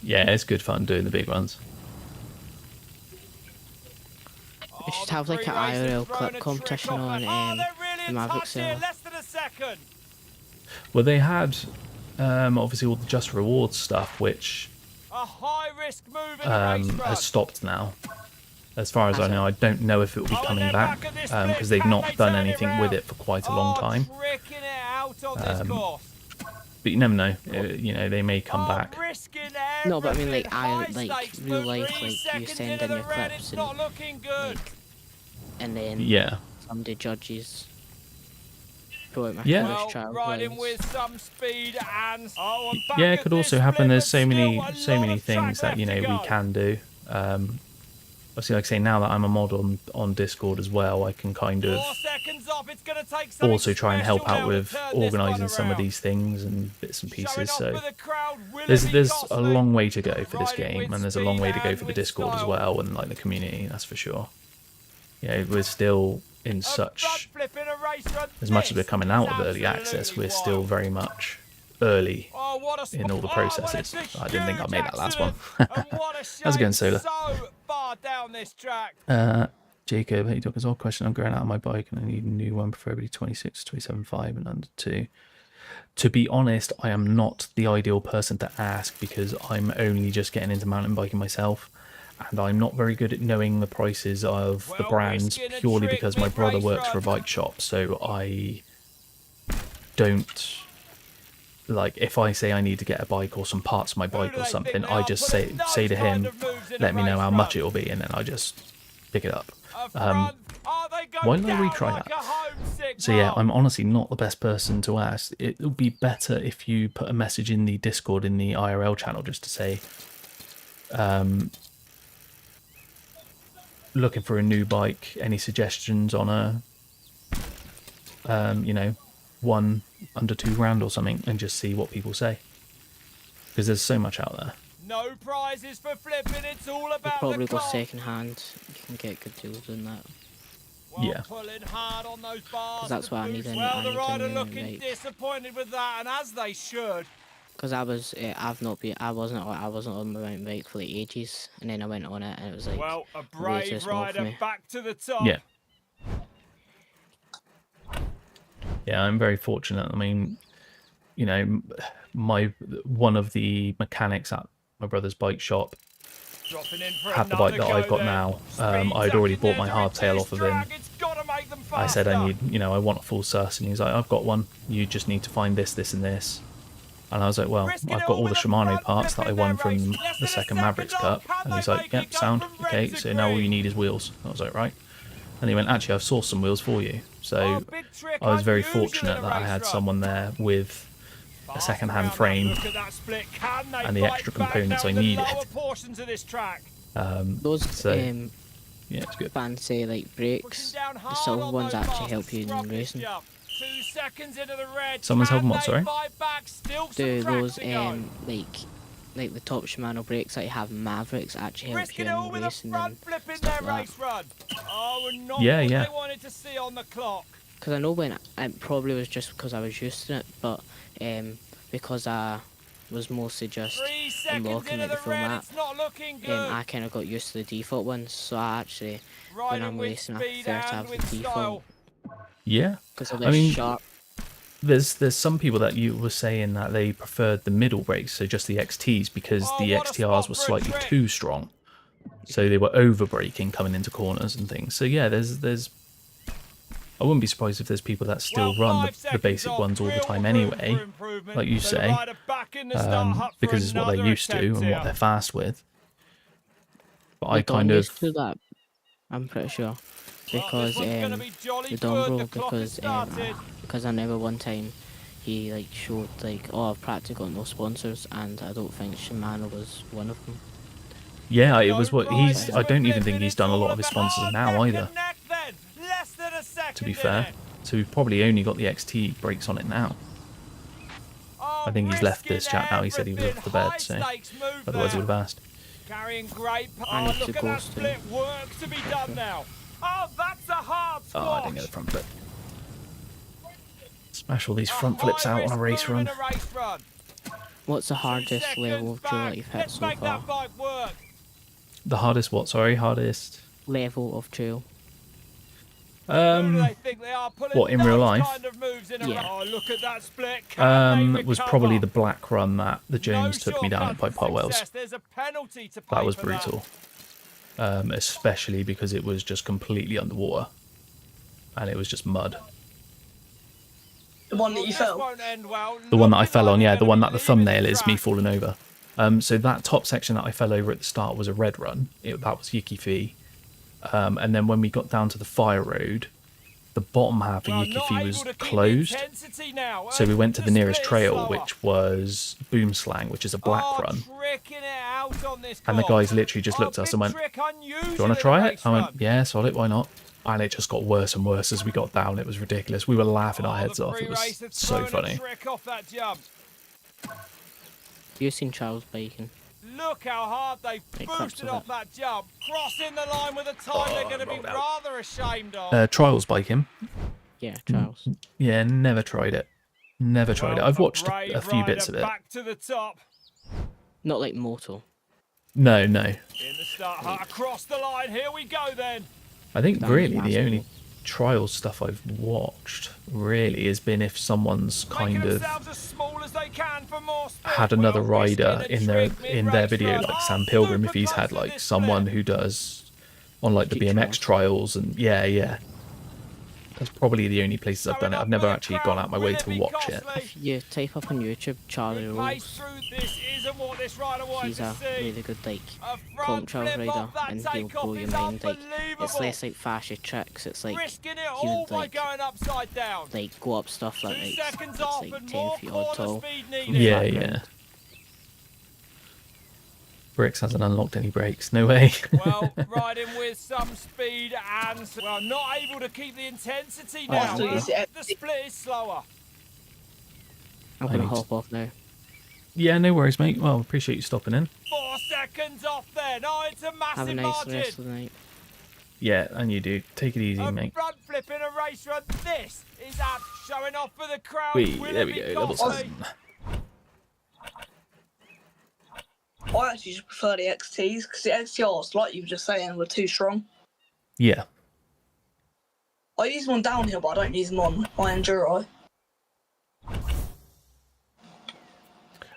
Yeah, it's good fun doing the big runs. We should have like an IRL clip competition on they're really the in Mavrix touch here, server. less than a second. Well, they had obviously all the just rewards stuff, which A high risk move in a race run. has stopped now. As far as I Has it? know, I don't know if it will be Oh, and coming they're back back at this because bit. they've Can not they done turn it anything with round? it for quite a long time. Tricking it out on this course. But you never know. You know, they may come back. Risking No, but I mean, like, everything. like, High real stakes life, move, like, 3 you seconds send into in the your red, clips it's and, not looking good. like, and then Yeah. somebody judges. Go out my Yeah. first Well, child riding wins. with some speed and back Yeah, it at could also this happen. flip, There's but so still many a lot of things track that you left know to we go. can do. Obviously, like I say, now that I'm a mod on Discord as well, I can kind of 4 seconds off. It's going to take something also try and help special out now to with turn this one organising some of around. these things and bits and Showing pieces. off So for the crowd, will it there's be a costly? long way to go for this Riding game, with and there's a long speed way to go and for the with Discord as style. well, and like the community. That's for sure. Yeah, we're still in A such front flip in a race run. as much as we're This coming is out of early access, absolutely we're still wild. very much early Oh, what a in all the what a processes. I didn't think I'd huge made that last one. accident. And what a shame. How's it going, Solar? So far down this track. Jacob, hey, Doc, as all question, I'm going out on my bike and I need a new one, preferably 26, 27.5 and under 2. To be honest, I am not the ideal person to ask because I'm only just getting into mountain biking myself. And I'm not very good at knowing the prices of the Well, brands risking a purely trick because my brother mid-race works for a run. bike shop. So I don't, like, if I say I need to get a bike or some parts of my bike do or they something, think they I are? just Putting say to those kind him, of moves in a let me know race how run. much it'll be, and then I just pick it up. A front. Oh, they go Why don't I down retry like that? a homesick So yeah, mark. I'm honestly not the best person to ask. It would be better if you put a message in the Discord in the IRL channel just to say, looking for a new bike. Any suggestions on a, you know, one under £2 or something, and just see what people say. Because there's so much out there. No prizes for flipping. It's all You about probably the go clock. second hand. You can get good deals in that. Well, Yeah. pulling hard on those bars. That's the what I boost. need in- Well, I the need a rider new looking bike. disappointed with that, and as they should. Because I wasn't on my mountain bike for like ages, and then I went on it, and it was like Well, a way too brave small for rider me. back to the top. Yeah. Yeah, I'm very fortunate. I mean, you know, one of the mechanics at my brother's bike shop Dropping in for had the bike that another I've go got there. now. Speed I'd already tucking bought there my to hardtail reduce off of him. drag. It's gotta make them I said I faster. need, you know, I want a full sus, and he's like, I've got one. You just need to find this, this, and this. And I was like, well, Risking I've it got all all the with a Shimano front parts that flip I in won their race. from Less the than a second second Mavrix off. Cup. Can And they he's like, make yep, it go sound. from Okay, red to so now all you green? need is wheels. I was like, right. And he went, actually, I've sourced some wheels for you. So Oh, big trick, I was very unusual in fortunate a that I race had run. someone there with a Fast second-hand around that. frame Look at that split. Can they and the fight extra back components now I in the needed. lower portions of this track? Those So, um, yeah, it's good. fancy like Pushing brakes, down the hard silver on ones those actually bars help to you in scrub this racing. jump. 2 seconds into the red. Someone's Can helping what, they sorry? fight back? Still some Do track those to go. like the top Shimano brakes that you have Mavrix actually help Risking you it all in with a racing front and flip in stuff their like race run. Oh, and not Yeah, what yeah. they wanted to see on the clock. Because I know when it probably was just because I was used to it, but because I was mostly just 3 seconds unlocking into like the the full red. map, It's not looking good. I kind of got used to the default ones. So I actually, when Riding I'm with racing, I speed prefer to and have the with default style. Yeah. because they're I less mean, sharp. There's some people that you were saying that they preferred the middle brakes, so just the XTs, because Oh, the what a XTRs spot were for a slightly trick. too strong. So they were over braking coming into corners and things. So yeah, there's I wouldn't be surprised if there's people that still Well, run 5 the seconds basic off. ones all the Real time room anyway, for improvement. like you So the say, rider back in the start hut for because it's what they're another used to and attempt what here. they're fast with. But I Like, kind Don of, used to do that. I'm pretty sure Well, because this one's gonna be jolly the good. Don The bro clock has started. because I remember one time he like showed like, oh, I've practically got no sponsors, and I don't think Shimano was one of them. yeah, it No was what prizes I for don't even flipping, think he's it's done a all lot of his about- sponsors Oh, now neck either, and neck then. Less than a second to be in fair. it. So we've probably only got the XT brakes on it now. Oh, I think he's left risking this chat now. He said he was everything. off the bed, High so stakes move otherwise he there. would have asked. Carrying great. I Oh, need look to at go that soon. split. Work to be done now. Oh, that's a hard Oh, I squash. didn't get the front flip. Smash all these A front flips out on a high-risk race move run. in a race run. What's the 2 hardest level of seconds drill back. that you've hit Let's so make far? that bike work. The hardest what? Sorry, hardest. Level of trail. Who do they think they are pulling what, in real those life? kind of moves in a Yeah. row? Oh, look at that split. Can they Was recover? probably the black run that the No Jones took me down at by shortcuts to Pot Wells. success. There's a penalty to pay That was for brutal. Especially because it was just completely underwater. And it was just mud. The one that you This fell. won't end well. The one that I Looking fell like on, they're yeah, the gonna one be that the leaving thumbnail is me track. falling over. So that top section that I fell over at the start was a red run. That was Yuki Fee. And then when we got down to the fire road, the bottom half of Well, Yuki not Fee able was to keep the closed. intensity now. So we went to the nearest split is trail, slower. which was Boomslang, which is a black run. Tricking it out on this And the course. guys literally just looked at us and big went, trick, "Do you want to try it?" I went, "Yeah, solid, why not?" And it just got worse and worse as we got down. It was ridiculous. We were laughing our heads off. It was so funny. Trick off that jump. You seen Charles biking? Look how hard they It cracks boosted with off it. that jump. Crossing the line with a time they're going to be rolled out. rather ashamed of. Trials biking. Yeah, Charles. Yeah, never tried it. Never tried it. I've watched a few bits of it. Back to the top. Not like Moto. No. In the start hut, across the line. Here we go then. I think That really was the only massive. trials stuff I've watched really has been if someone's kind Making of themselves as small as they can for more speed. had another Well, risking rider a in their trick video, mid-race like run. Sam Oh, Pilgrim, if super he's close had to like this someone split. who does on like the Few BMX trials, and yeah. That's probably the only places I've done it. I've never actually gone out my way to watch it. If you type up on YouTube Charlie Pace Rolls, through this isn't what this rider wanted he's to a see. really good like A front comp Charles flip rider, off that and he'll takeoff blow your is mind. Like it's unbelievable. less like flashy tricks. It's like Risking it he all would by like going upside down. go up stuff that 2 like seconds it's off like and 10 more feet odd corner tall. speed from needed. Yeah, flat yeah. ground. Bricks hasn't unlocked any brakes. No way. Well, riding with some speed and well, not able to keep the intensity Oh, now. so is it- The split is slower. I'm I gonna need to- hop off now. Yeah, no worries, mate. Well, appreciate you stopping in. 4 seconds off there. No, it's a Have a massive nice margin. rest of the night. Yeah, and you do. Take it easy, A mate. front flip in a race run. This is Ab showing off for the crowd. Will There it we be go. Double costly? seven. I actually just prefer the XTs because the XTRs, like you were just saying, were too strong. Yeah. I use them on downhill, but I don't use them on my enduro.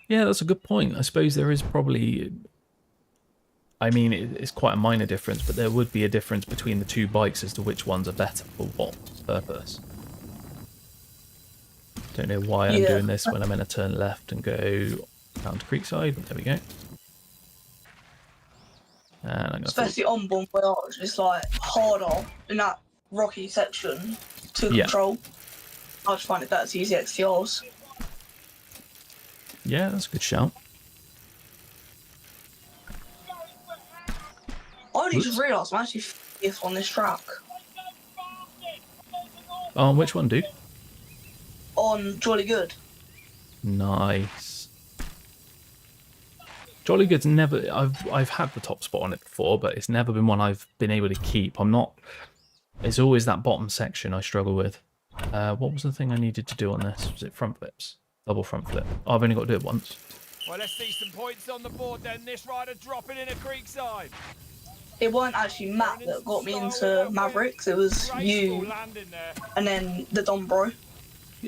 Yeah, that's a good point. I suppose there is probably... I mean, it's quite a minor difference, but there would be a difference between the two bikes as to which ones are better for what purpose. Don't know why I'm Yeah. doing this when I'm going to turn left and go down to Creekside. There we go. And I'm going to... Especially on Bon Voyage, it's like harder in that rocky section to Yeah. control. I just find it better to use the XTRs. Yeah, that's a good shout. I only just Whoops. realised I'm actually 50th on this track. Oh, which one, dude? On Jolly Good. Nice. Jolly Good's never... I've had the top spot on it before, but it's never been one I've been able to keep. I'm not... It's always that bottom section I struggle with. What was the thing I needed to do on this? Was it front flips? Double front flip. Oh, I've only got to do it once. Well, let's see some points on the board then. This rider dropping in a Creekside. It weren't actually Matt that got me into Mavrix, it was Graceful you landing there. and then the Don Bro.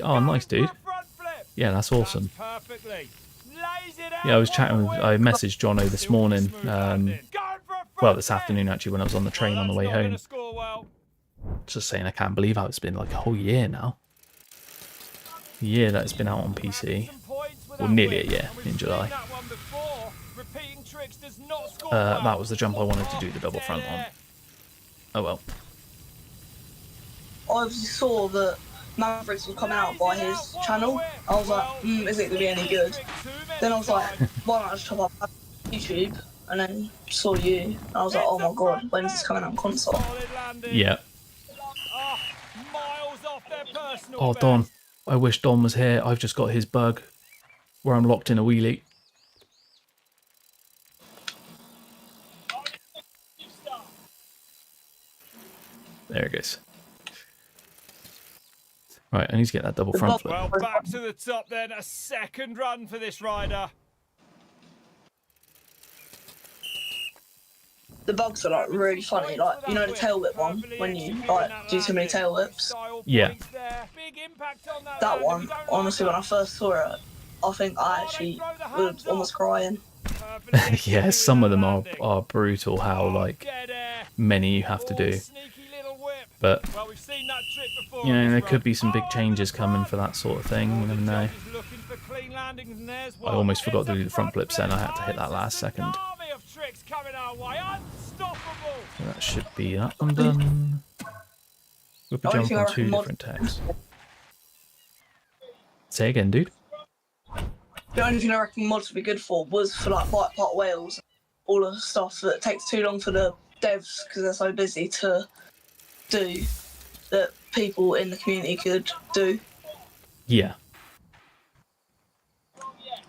Oh, nice, dude. Going for a front flip. Yeah, that's awesome. That's perfectly. Lays it out. Yeah, I was What a chatting with... win. I messaged Jono this Silky morning. smooth landing. Going for a front Well, this flip. afternoon, actually, when I was on the train Well, on the way that's not home. gonna score well. Just saying, I can't believe how it's been like a whole year now. A year that it's been out on PC. Some points with Well, that nearly a win. year, And we've in seen July. that one before. Repeating tricks does not score That well. was the jump I wanted to do, the double Stay front on. there. Oh well. I obviously saw that Mavrix was coming out by his channel. I was like, is it going to be any good? Then I was like, why not just top up YouTube? And then saw you. And I was like, oh my god, when's this coming out on console? Solid landing. Yeah. Ah, miles off their personal Oh, best. Don. I wish Don was here. I've just got his bug where I'm locked in a wheelie. There it goes. Right, I need to get that double front flip. Well, back to the top then. A second run for this rider. the bugs are like really funny. Like, you know the tail whip one, when you like do too many tail whips. Yeah. That one, honestly, when I first saw it, I think I actually was almost crying. Yeah, some of them are brutal. How like many you have to do, but you know there could be some big changes coming for that sort of thing. You never know. I almost forgot to do the front flips then. I had to hit that last second. So that should be that one done. We'll be The only jumping thing I on reckon 2 mod- different tags. Say again, dude. The only thing I reckon mods would be good for was for like bike part whales, all the stuff that takes too long for the devs because they're so busy to do, that people in the community could do. Yeah.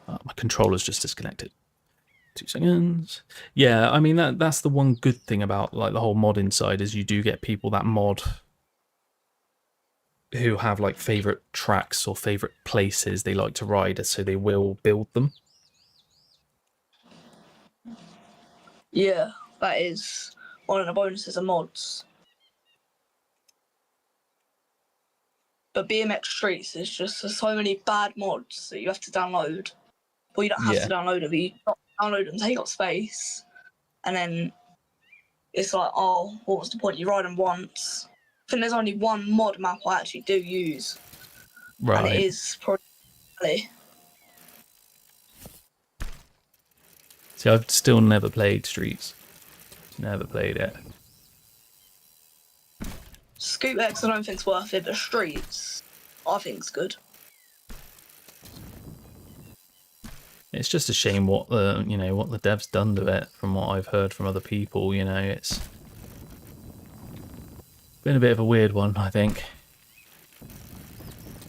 My controller's just disconnected. 2 seconds. Yeah, I mean that's the one good thing about like the whole modding side is you do get people that mod who have like favorite tracks or favorite places they like to ride, so they will build them. Yeah, that is one of the bonuses of mods. But BMX Streets is just there's so many bad mods that you have to download. Well, you don't have Yeah. to download them, but you download them, take up space, and then it's like, oh, what was the point? You ride them once. I think there's only one mod map I actually do use, and it Right. is probably. See, I've still never played Streets. Never played it. Scoop X I don't think's worth it, but Streets I think's good. It's just a shame what the what the devs done to it. From what I've heard from other people, it's been a bit of a weird one, I think.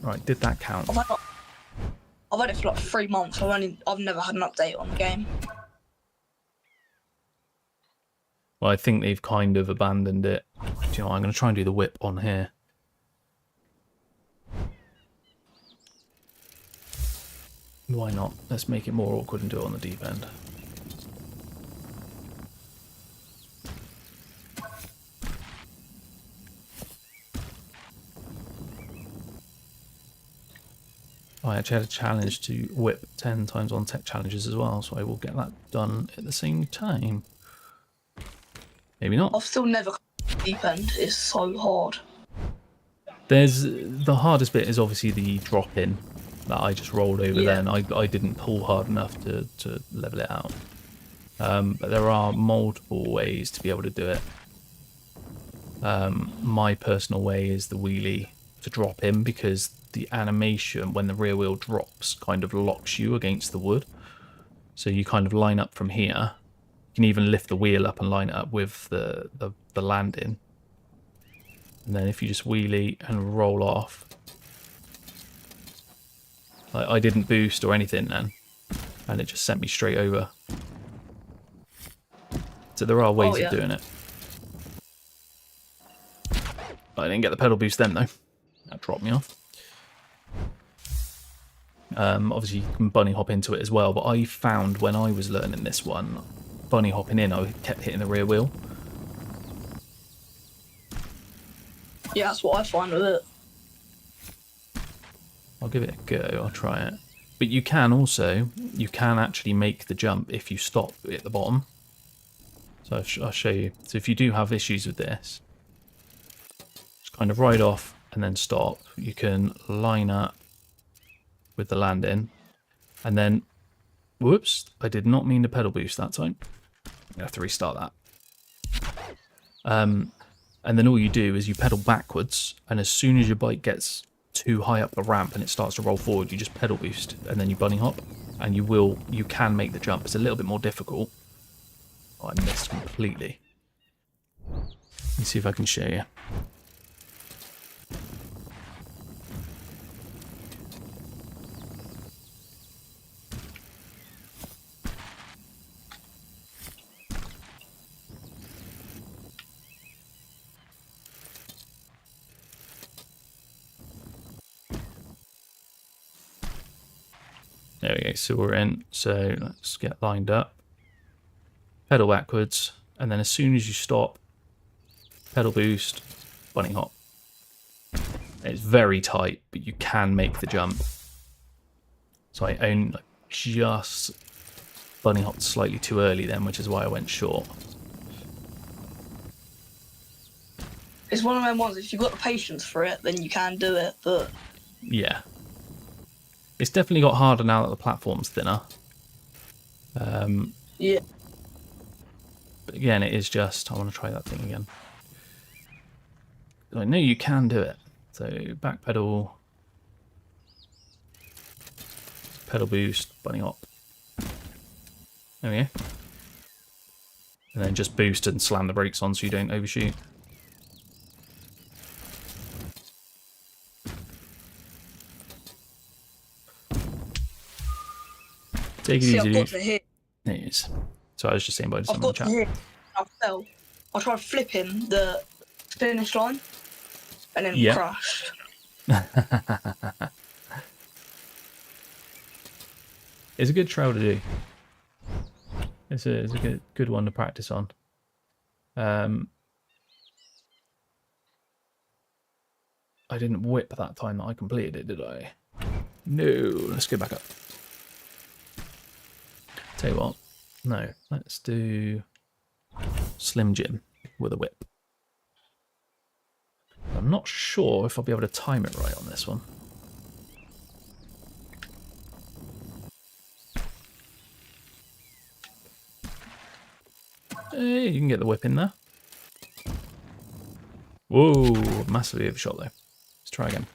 Right, did that count? I've had it for like 3 months. I've never had an update on the game. Well, I think they've kind of abandoned it. Do I'm going to try and do the whip on here. Why not? Let's make it more awkward and do it on the deep end. I actually had a challenge to whip 10 times on tech challenges as well, so I will get that done at the same time. Maybe not. I've still never deep end. It's so hard. There's the hardest bit is obviously the drop in that I just rolled over then. I didn't pull hard enough to level it out. But there are multiple ways to be able to do it. My personal way is the wheelie to drop in, because the animation when the rear wheel drops kind of locks you against the wood. So you kind of line up from here. You can even lift the wheel up and line it up with the landing. And then if you just wheelie and roll off. I didn't boost or anything then. And it just sent me straight over. So there are ways of doing it. I didn't get the pedal boost then though. That dropped me off. Obviously you can bunny hop into it as well, but I found when I was learning this one, bunny hopping in, I kept hitting the rear wheel. Yeah, that's what I find with it. I'll give it a go, I'll try it. But you can actually make the jump if you stop at the bottom. So I'll show you. So if you do have issues with this, just kind of ride off and then stop. You can line up with the landing, and then, whoops, I did not mean to pedal boost that time. I have to restart that. And then all you do is you pedal backwards, and as soon as your bike gets too high up the ramp and it starts to roll forward, you just pedal boost and then you bunny hop, and you can make the jump. It's a little bit more difficult. Oh, I missed completely. Let me see if I can show you. There we go, so we're in. So let's get lined up. Pedal backwards, and then as soon as you stop, pedal boost, bunny hop. It's very tight, but you can make the jump. So I own just bunny hopped slightly too early then, which is why I went short. It's one of them ones, if you've got the patience for it, then you can do it, but... Yeah. It's definitely got harder now that the platform's thinner. Yeah. But again, it is just... I want to try that thing again. I know you can do it. So back pedal, pedal boost, bunny hop. There we go. And then just boost and slam the brakes on so you don't overshoot. Take it See, I've easy, got dude. to hit. It is. So I was just saying by I've someone in got the to chat. hit. I fell. I tried flipping the finish line, and then Yeah. crashed. It's a good trail to do. It's a good one to practice on. I didn't whip that time that I completed it, did I? No. Let's go back up. Tell you what. No. Let's do Slim Jim with a whip. I'm not sure if I'll be able to time it right on this one. Hey, you can get the whip in there. Whoa, massively overshot though. Let's try again.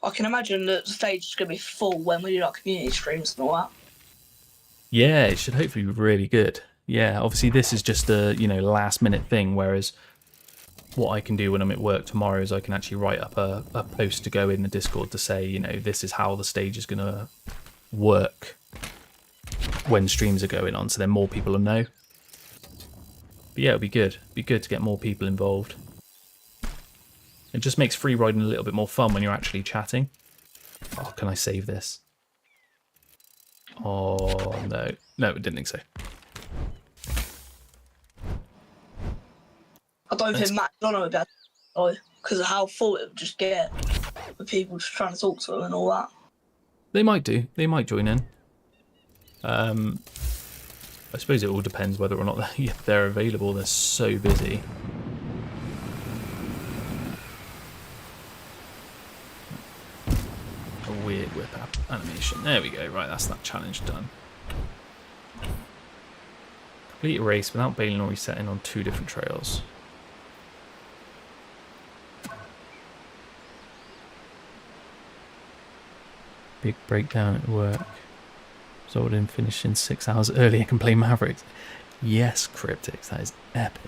I can imagine that the stage is going to be full when we do like community streams and all that. Yeah, it should hopefully be really good. Yeah, obviously this is just a, last minute thing, whereas what I can do when I'm at work tomorrow is I can actually write up a post to go in the Discord to say, this is how the stage is going to work when streams are going on, so then more people will know. But yeah, it'll be good. It'd be good to get more people involved. It just makes free riding a little bit more fun when you're actually chatting. Oh, can I save this? Oh, no. No, it didn't think so. I don't think Matt Donna would be able to, because of how full it would just get with people just trying to talk to them and all that. They might do. They might join in. I suppose it all depends whether or not they're available. They're so busy. A weird whip up animation. There we go. Right, that's that challenge done. Complete a race without bailing or resetting on 2 different trails. Big breakdown at work. Resulted in finishing 6 hours early. I can play Mavrix. Yes, Cryptics, that is epic.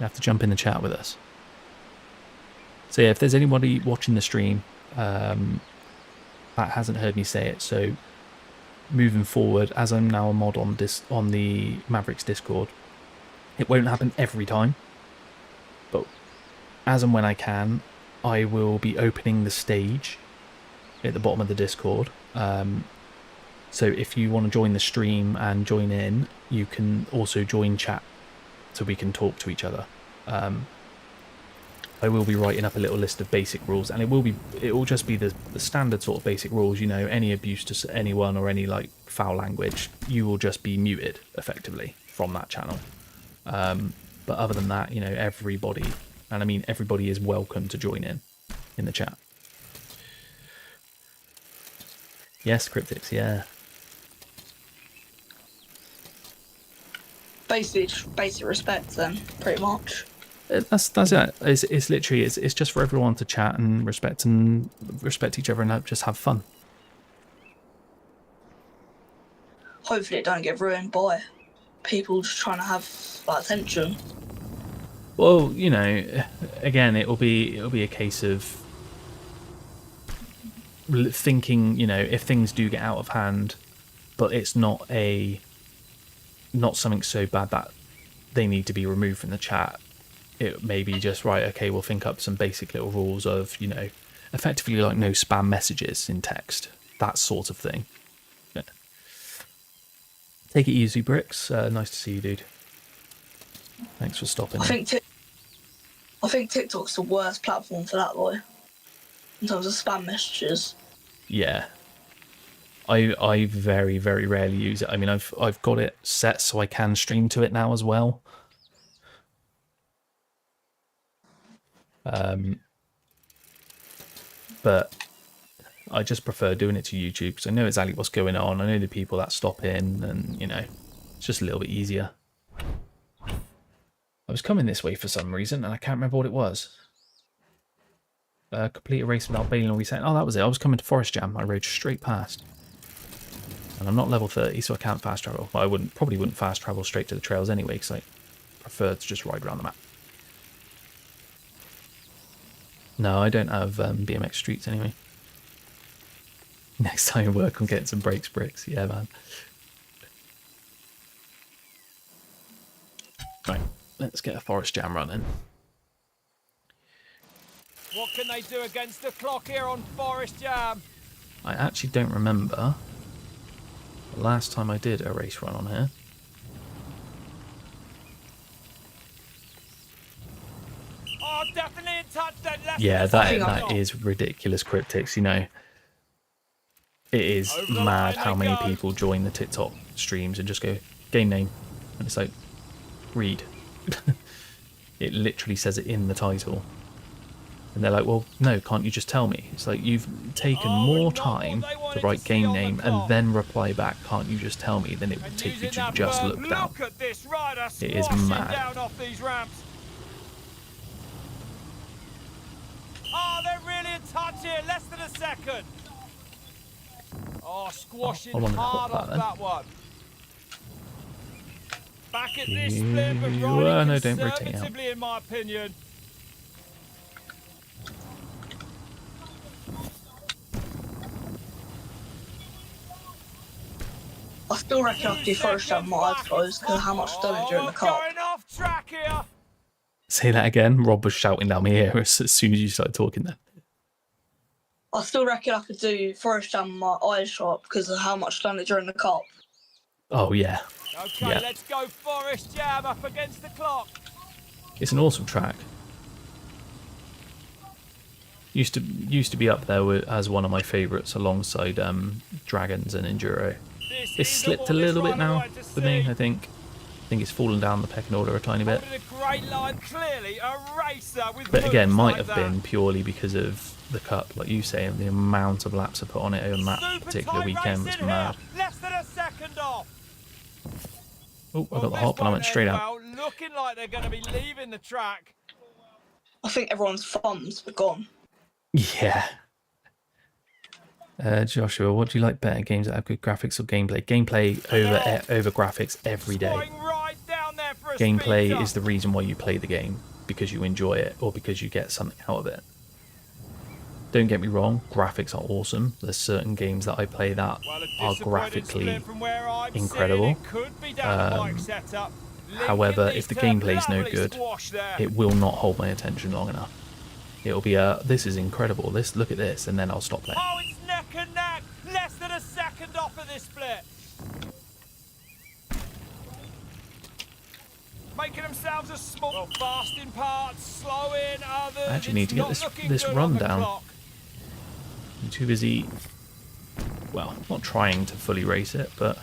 You have to jump in the chat with us. So yeah, if there's anybody watching the stream that hasn't heard me say it, so moving forward, as I'm now a mod on the Mavrix Discord, it won't happen every time, but as and when I can, I will be opening the stage at the bottom of the Discord. So if you want to join the stream and join in, you can also join chat so we can talk to each other. I will be writing up a little list of basic rules, and it will just be the standard sort of basic rules. Any abuse to anyone or any foul language, you will just be muted effectively from that channel. But other than that, everybody, and I mean everybody, is welcome to join in the chat. Yes, Cryptics, yeah. Basically, just basic respect then, pretty much. That's it. It's literally it's just for everyone to chat and respect each other and just have fun. Hopefully it don't get ruined by people just trying to have attention. Well, again, it'll be a case of thinking, if things do get out of hand, but it's not something so bad that they need to be removed from the chat. It may be just, right, okay, we'll think up some basic little rules of, effectively like no spam messages in text, that sort of thing. Yeah. Take it easy, Bricks. Nice to see you, dude. Thanks for stopping. I think TikTok's the worst platform for that, though, in terms of spam messages. Yeah. I very, very rarely use it. I mean, I've got it set so I can stream to it now as well. But I just prefer doing it to YouTube because I know exactly what's going on. I know the people that stop in, and you know, it's just a little bit easier. I was coming this way for some reason, and I can't remember what it was. Complete a race without bailing or resetting. Oh, that was it. I was coming to Forest Jam. I rode straight past. And I'm not level 30, so I can't fast travel. Well, I probably wouldn't fast travel straight to the trails anyway, because I prefer to just ride around the map. No, I don't have BMX streets anyway. Next time you work on getting some brakes, Bricks. Yeah, man. Right, let's get a Forest Jam running. What can they do against the clock here on Forest Jam? I actually don't remember the last time I did a race run on here. Oh, definitely in touch then. Yeah, that is ridiculous, Cryptics, you know. It is mad how many people join the TikTok streams and just go, game name. And it's like, read. It literally says it in the title. And they're like, well, no, can't you just tell me? It's like, you've taken more time to write game name and then reply back, can't you just tell me? Then it would take you to just look down. It is mad. Oh, they're really in touch here. Less than a second. Oh, squashing I wanted to hard hop off that that one. Back at this split, but no, riding don't rotate out. conservatively, in my opinion. I still reckon I could do Forest Jam my eyes closed because of how much damage during the cup. Going off track here. Say that again. Rob was shouting down my ear as soon as you started talking there. I still reckon I could do Forest Jam my eyes shut because of how much damage during the cup. Oh, yeah. Okay, Yeah. let's go Forest Jam up against the clock. It's an awesome track. Used to be up there as one of my favourites alongside Dragons and Enduro. It's slipped a little bit now for me, I think. I think it's fallen down the pecking order a tiny bit. But again, might have been purely because of the cup, like you say, and the amount of laps I put on it on that particular weekend was mad. Less than a second off. Oh, I got the hop and I went straight out. Looking like they're going to be leaving the track. I think everyone's thumbs are gone. Yeah. Joshua, what do you like better, games that have good graphics or gameplay? Gameplay over graphics every day. Right down there for a Gameplay speed is the reason why you play the game, because you enjoy it or because you get something out of it. Don't get me wrong, graphics are awesome. There's certain games that I play that are graphically incredible. However, if the gameplay is no good, it will not hold my attention long enough. It'll be this is incredible, look at this, and then I'll stop playing. Oh, it's neck and neck. Less than a second off of this split. Making themselves a small, well, fast in parts, slow in others. I actually need to get this run down. I'm too busy, well, not trying to fully race it, but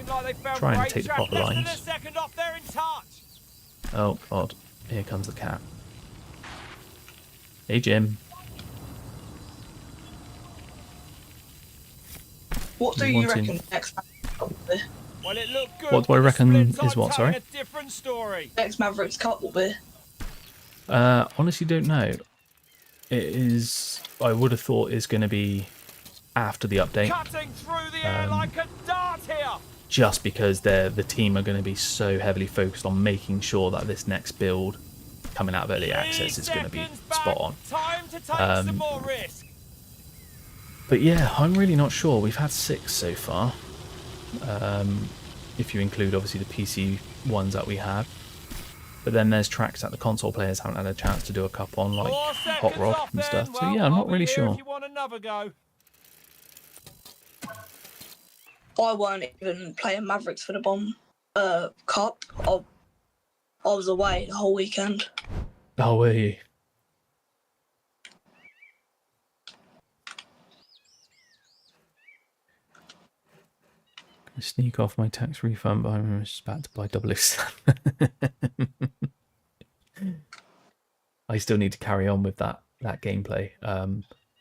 like trying to take the proper lines. Off, they're in touch. Oh god, here comes the cat. Hey Jim. What do you reckon next Cup will be? Well, it looked good. What do I reckon is what, sorry? Next Mavrix Cup will be? Honestly don't know. It is, I would have thought is going to be after the update. Cutting through the air like a dart here. Just because the team are going to be so heavily focused on making sure that this next build coming out of early access is going to be spot on. Time to take some more risk. But yeah, I'm really not sure. We've had 6 so far. If you include obviously the PC ones that we had. But then there's tracks that the console players haven't had a chance to do a couple on, like 4 Hot seconds Rod off and then. stuff. So Well, yeah, I'm I'll not be really here sure. If you want another go. I weren't even playing Mavrix for the Bomb Cup. I was away the whole weekend. Oh, were you? Sneak off my tax refund, but I'm just about to buy 007. I still need to carry on with that gameplay.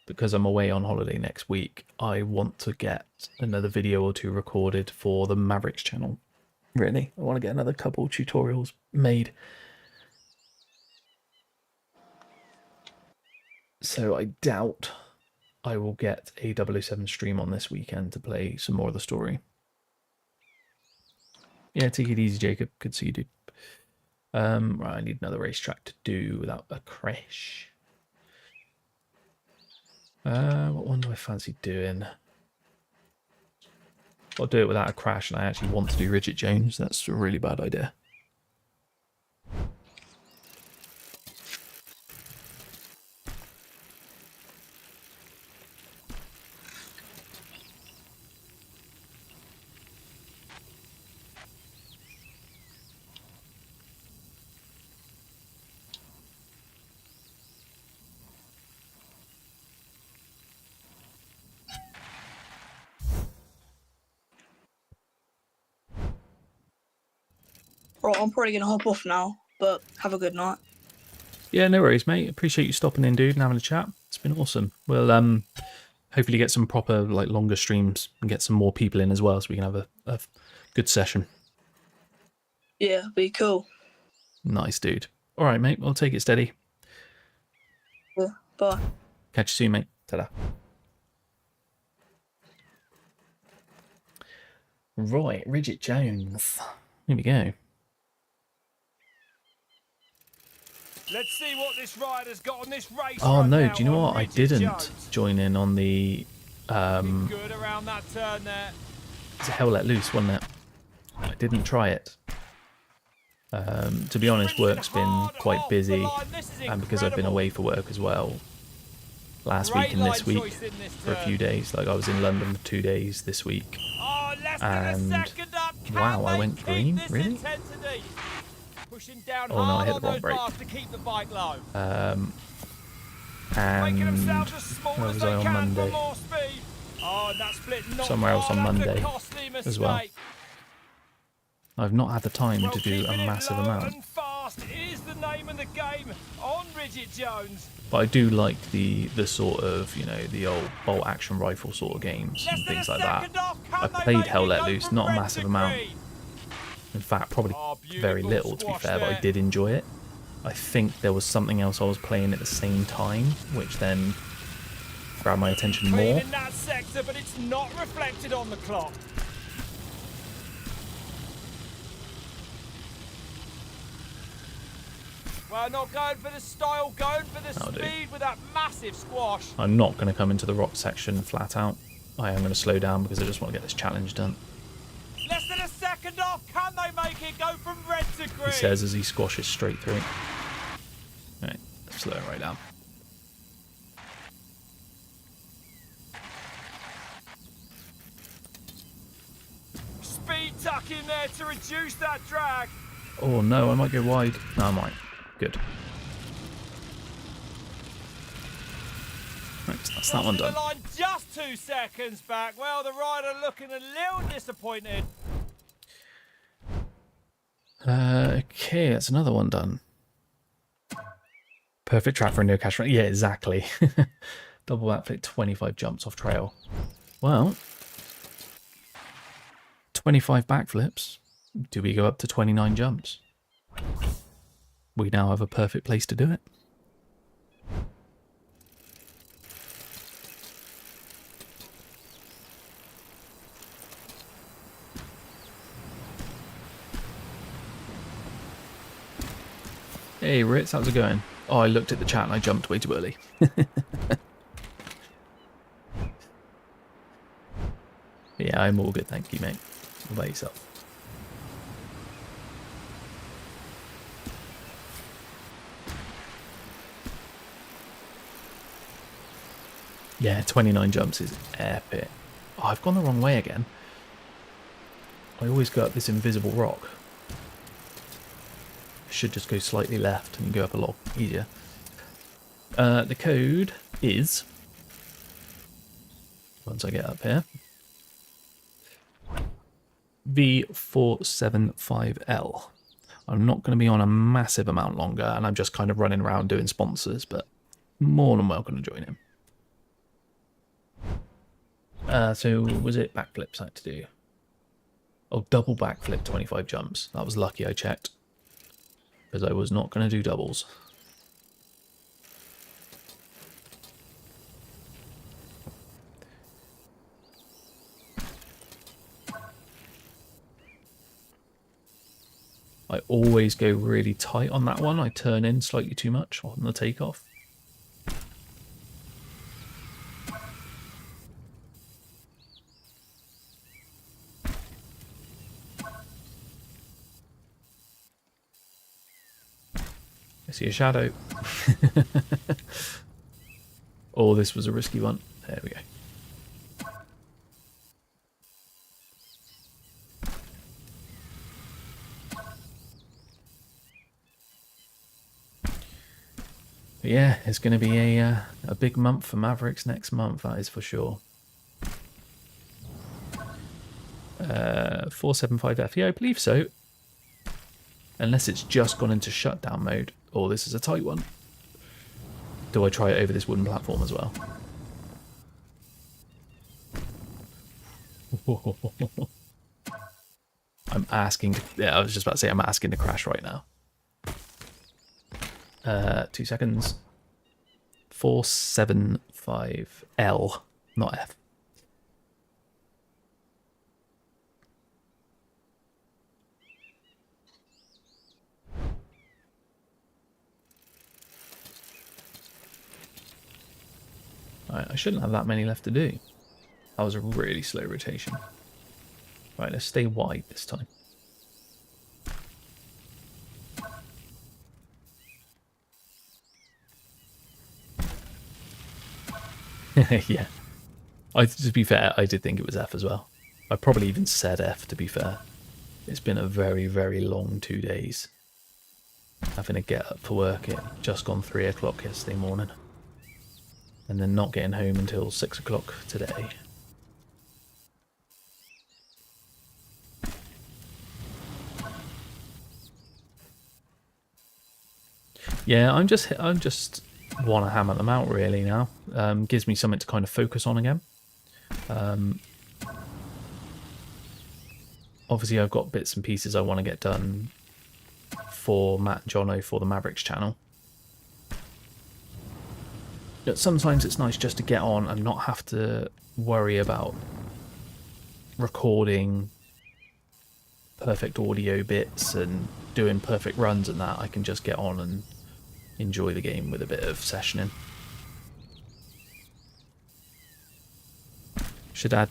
Because I'm away on holiday next week, I want to get another video or two recorded for the Mavrix channel. Really, I want to get another couple tutorials made. So I doubt I will get a 007 stream on this weekend to play some more of the story. Yeah, take it easy, Jacob. Good to see you, dude. Right, I need another racetrack to do without a crash. What one do I fancy doing? I'll do it without a crash, and I actually want to do Ridget Jones. That's a really bad idea. Right, I'm probably gonna hop off now, but have a good night. Yeah, no worries, mate. Appreciate you stopping in, dude, and having a chat. It's been awesome. We'll hopefully get some proper, like, longer streams and get some more people in as well, so we can have a good session. Yeah, be cool. Nice, dude. All right, mate. I'll take it steady. Yeah, bye. Catch you soon, mate. Ta-da. Right, Ridget Jones. Here we go. Let's see what this rider's got on this race. Oh right no, now do you know on what? I Ridget didn't Jones. join in on the Good around that turn there. it's a Hell Let Loose, wasn't it? I didn't try it. To be honest, work's been quite busy, and because I've been away for work as well, last week and this week for a few days. Like, I was in London for 2 days this week. Oh, less than And a second up. Can wow, I they went keep green? this Really? intensity? Pushing down Oh, no, I hard hit on the wrong those brake. bars to keep the bike low. And Making themselves as small where as was they I on can Monday? for more speed. Oh, and that split not Somewhere else far. on That's a Monday costly as well. mistake. I've not had the time Well, to do a keeping it massive low amount. and fast is the name of the game on Ridget Jones. But I do like the sort of, you know, the old bolt action rifle sort of games and Less than things a like that. second off. Can I've they played make Hell it Let go Loose, from not a red massive to amount. green? In fact, probably Oh, very beautiful little, to be squash fair, but I there. did enjoy it. I think there was something else I was playing at the same time, which then grabbed my attention Clean more. in that sector, but it's not reflected on the clock. Well, not going for the style, going for the That'll do. speed with that massive squash. I'm not going to come into the rock section flat out. I am going to slow down because I just want to get this challenge done. Less than a second off. Can they make it go from red to green? He says as he squashes straight through. Right, slow it right down. Speed tuck in there to reduce that drag. Oh no, I might go wide. No, I might. Good. Right, so that's that one Crossing done. the line just 2 seconds back. Well, the rider looking a little disappointed. Okay, that's another one done. Perfect track for a no cash run. Yeah, exactly. Double backflip, 25 jumps off trail. Well, 25 backflips. Do we go up to 29 jumps? We now have a perfect place to do it. Hey Ritz, how's it going? Oh, I looked at the chat and I jumped way too early. Yeah, I'm all good, thank you, mate. What about yourself? Yeah, 29 jumps is epic. Oh, I've gone the wrong way again. I always go up this invisible rock. Should just go slightly left and go up a lot easier. The code is, once I get up here, V475L. I'm not going to be on a massive amount longer, and I'm just kind of running around doing sponsors, but more than welcome to join him. So was it backflips I had to do? Oh, double backflip, 25 jumps. That was lucky I checked, because I was not going to do doubles. I always go really tight on that one. I turn in slightly too much on the takeoff. I see a shadow. Oh, this was a risky one. There we go. But yeah, it's going to be a big month for Mavrix next month, that is for sure. 475F, yeah, I believe so. Unless it's just gone into shutdown mode. Oh, this is a tight one. Do I try it over this wooden platform as well? I'm asking, yeah, I was just about to say I'm asking to crash right now. 2 seconds. 475L, not F. Alright, I shouldn't have that many left to do. That was a really slow rotation. Right, let's stay wide this time. Yeah. To be fair, I did think it was F as well. I probably even said F, to be fair. It's been a very, very long 2 days. Having to get up for work at just gone 3 o'clock yesterday morning. And then not getting home until 6 o'clock today. Yeah, I'm just want to hammer them out really now. Gives me something to kind of focus on again. Obviously, I've got bits and pieces I want to get done for Matt and Jono for the Mavrix channel. But sometimes it's nice just to get on and not have to worry about recording perfect audio bits and doing perfect runs and that. I can just get on and enjoy the game with a bit of sessioning. Should add...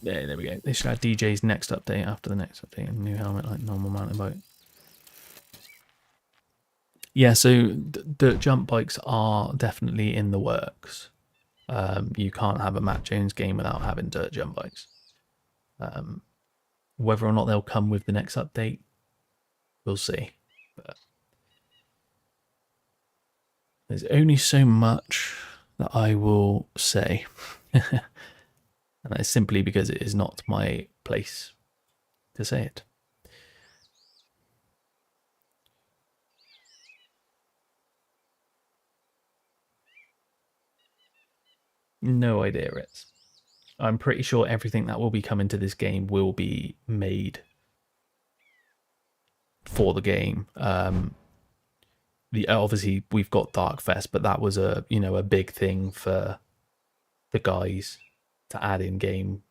Yeah, there we go. They should add DJ's next update after the next update and new helmet like normal mountain bike. Yeah, so dirt jump bikes are definitely in the works. You can't have a Matt Jones game without having dirt jump bikes. Whether or not they'll come with the next update, we'll see. But there's only so much that I will say. And that is simply because it is not my place to say it. No idea, Ritz. I'm pretty sure everything that will be coming to this game will be made for the game. Obviously we've got Darkfest, but that was a big thing for the guys to add in game.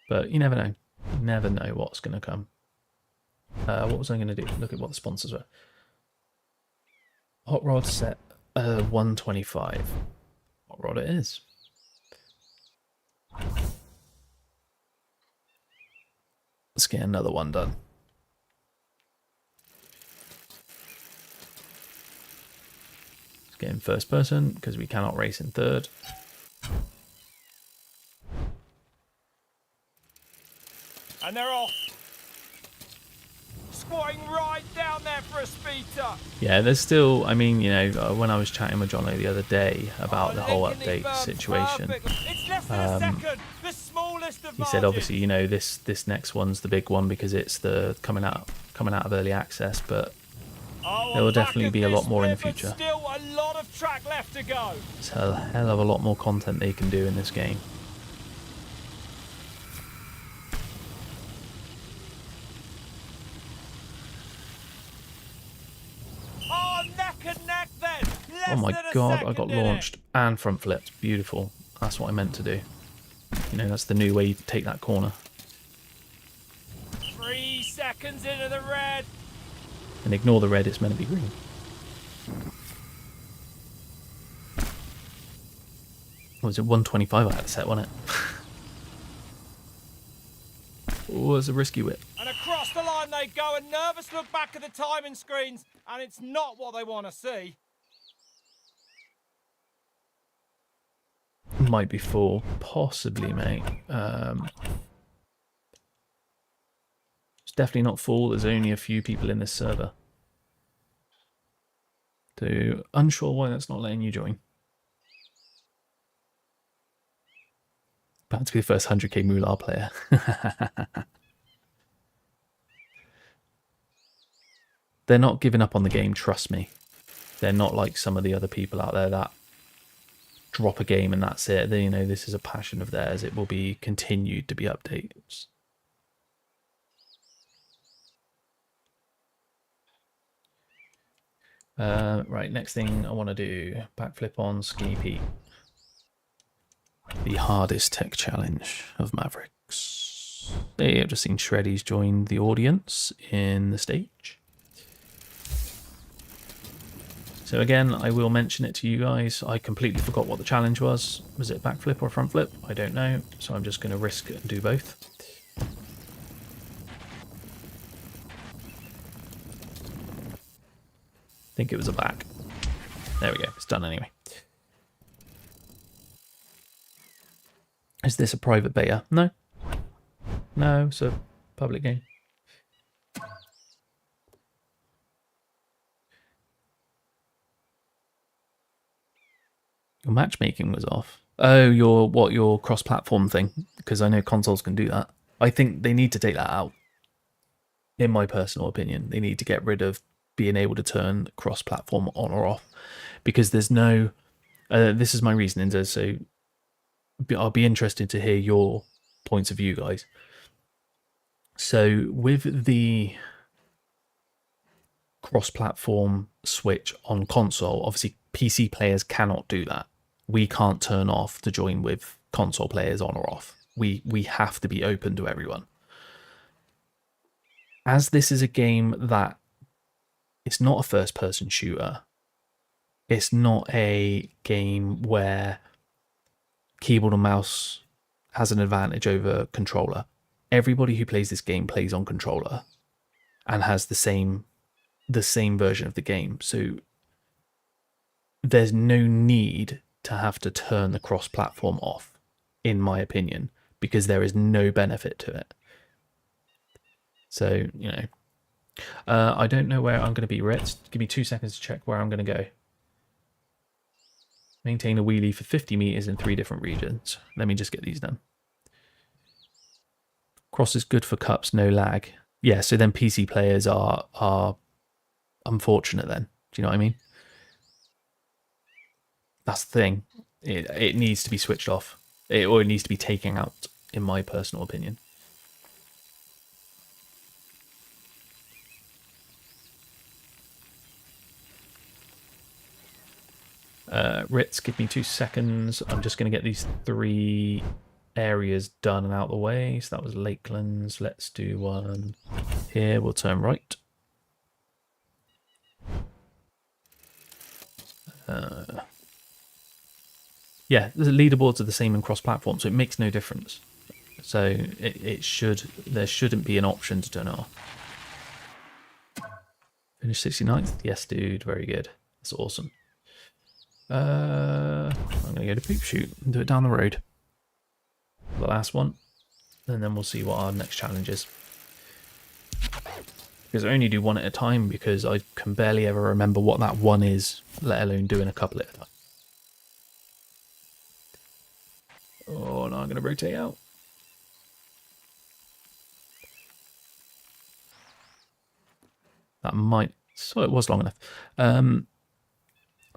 But you never know. You never know what's going to come. What was I going to do? Look at what the sponsors were. Hot rod set 125. Hot rod it is. Let's get another one done. get in first person because we cannot race in third. And they're off. Squatting right down there for a speeder. Yeah, there's still, I mean, you know, when I was chatting with Jono the other day about the whole Lincoln is update firm, situation, perfect. It's less than a second. The smallest of he said margins. obviously, you know, this next one's the big one because it's the coming out of early access, but Oh, there will on back definitely of be a lot this more in the bit, but future. Still a lot of track left to go. There's a hell of a lot more content they can do in this game. Oh, neck and neck then. Less Oh my than a god, I second got in it. launched and front flipped. Beautiful. That's what I meant to do. You know, that's the new way you take that corner. 3 seconds into the red. And ignore the red, it's meant to be green. What was it, 125 I had to set, wasn't it? Oh, it's a risky whip. And across the line they go. A nervous look back at the timing screens. And it's not what they want to see. Might be full. Possibly, mate. It's definitely not full. There's only a few people in this server. So, unsure why that's not letting you join. About to be the first 100k Moolah player. They're not giving up on the game, trust me. They're not like some of the other people out there that drop a game and that's it. They, you know, this is a passion of theirs. It will be continued to be updates. Right, next thing I want to do, backflip on Skinny Pete. The hardest tech challenge of Mavrix. Hey, I've just seen Shreddy's joined the audience in the stage. So again, I will mention it to you guys. I completely forgot what the challenge was. Was it backflip or front flip? I don't know. So I'm just going to risk it and do both. I think it was a back. There we go. It's done anyway. Is this a private beta? No. No, it's a public game. Your matchmaking was off. Oh, your cross-platform thing? Because I know consoles can do that. I think they need to take that out. In my personal opinion, they need to get rid of being able to turn cross-platform on or off, because there's no. This is my reasoning. So I'll be interested to hear your points of view, guys. So with the cross-platform switch on console, obviously PC players cannot do that. We can't turn off to join with console players on or off. We have to be open to everyone. As this is a game that it's not a first-person shooter, it's not a game where keyboard and mouse has an advantage over controller. Everybody who plays this game plays on controller and has the same version of the game. So there's no need to have to turn the cross-platform off, in my opinion, because there is no benefit to it. So, you know, I don't know where I'm going to be, Ritz. Give me 2 seconds to check where I'm going to go. Maintain a wheelie for 50 meters in 3 different regions. Let me just get these done. Cross is good for cups, no lag. Yeah, so then PC players are unfortunate then. Do you know what I mean? That's the thing. It needs to be switched off. Or it needs to be taken out, in my personal opinion. Ritz, give me 2 seconds. I'm just going to get these 3 areas done and out the way. So that was Lakelands. Let's do one here. We'll turn right. Yeah, the leaderboards are the same in cross-platform, so it makes no difference. So there shouldn't be an option to turn it off. Finish 69th? Yes, dude. Very good. That's awesome. I'm going to go to Poop Shoot and do it down the road. The last one. And then we'll see what our next challenge is. Because I only do one at a time because I can barely ever remember what that one is, let alone doing a couple at a time. Oh, no, I'm going to rotate out. That might... So it was long enough.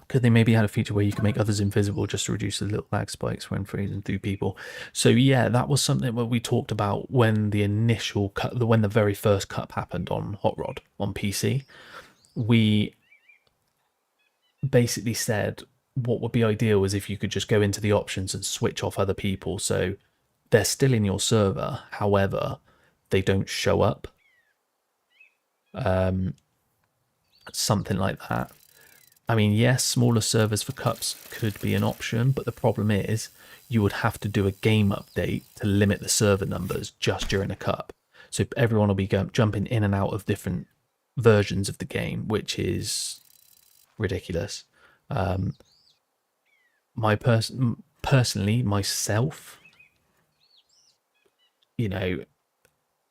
Could they maybe add a feature where you can make others invisible just to reduce the little lag spikes when freezing through people? So yeah, that was something where we talked about when the initial cut, when the very first cup happened on Hot Rod on PC. We basically said what would be ideal is if you could just go into the options and switch off other people, so they're still in your server, however, they don't show up. Something like that. I mean, yes, smaller servers for cups could be an option, but the problem is you would have to do a game update to limit the server numbers just during a cup. So everyone will be jumping in and out of different versions of the game, which is ridiculous. Personally, myself, you know,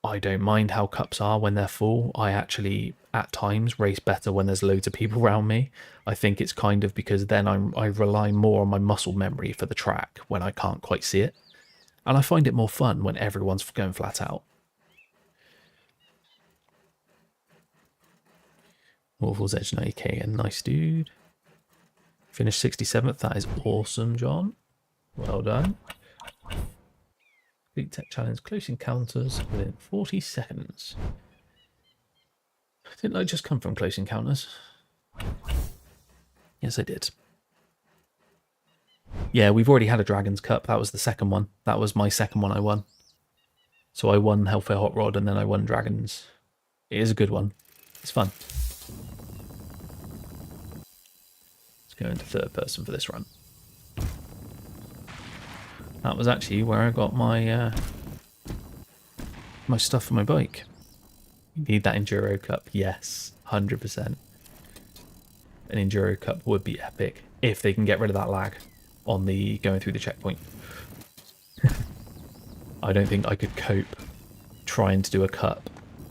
I don't mind how cups are when they're full. I actually, at times, race better when there's loads of people around me. I think it's kind of because then I rely more on my muscle memory for the track when I can't quite see it. And I find it more fun when everyone's going flat out. Waterfall's Edge 90k, a nice dude. Finished 67th, that is awesome, John. Well done. Complete tech challenge, close encounters within 40 seconds. Didn't I just come from close encounters? Yes, I did. Yeah, we've already had a Dragon's Cup. That was the second one. That was my second one I won. So I won Hellfire Hot Rod and then I won Dragons. It is a good one. It's fun. Let's go into third person for this run. That was actually where I got my my stuff for my bike. You need that Enduro Cup. Yes, 100%. An Enduro Cup would be epic if they can get rid of that lag on the going through the checkpoint. I don't think I could cope trying to do a cup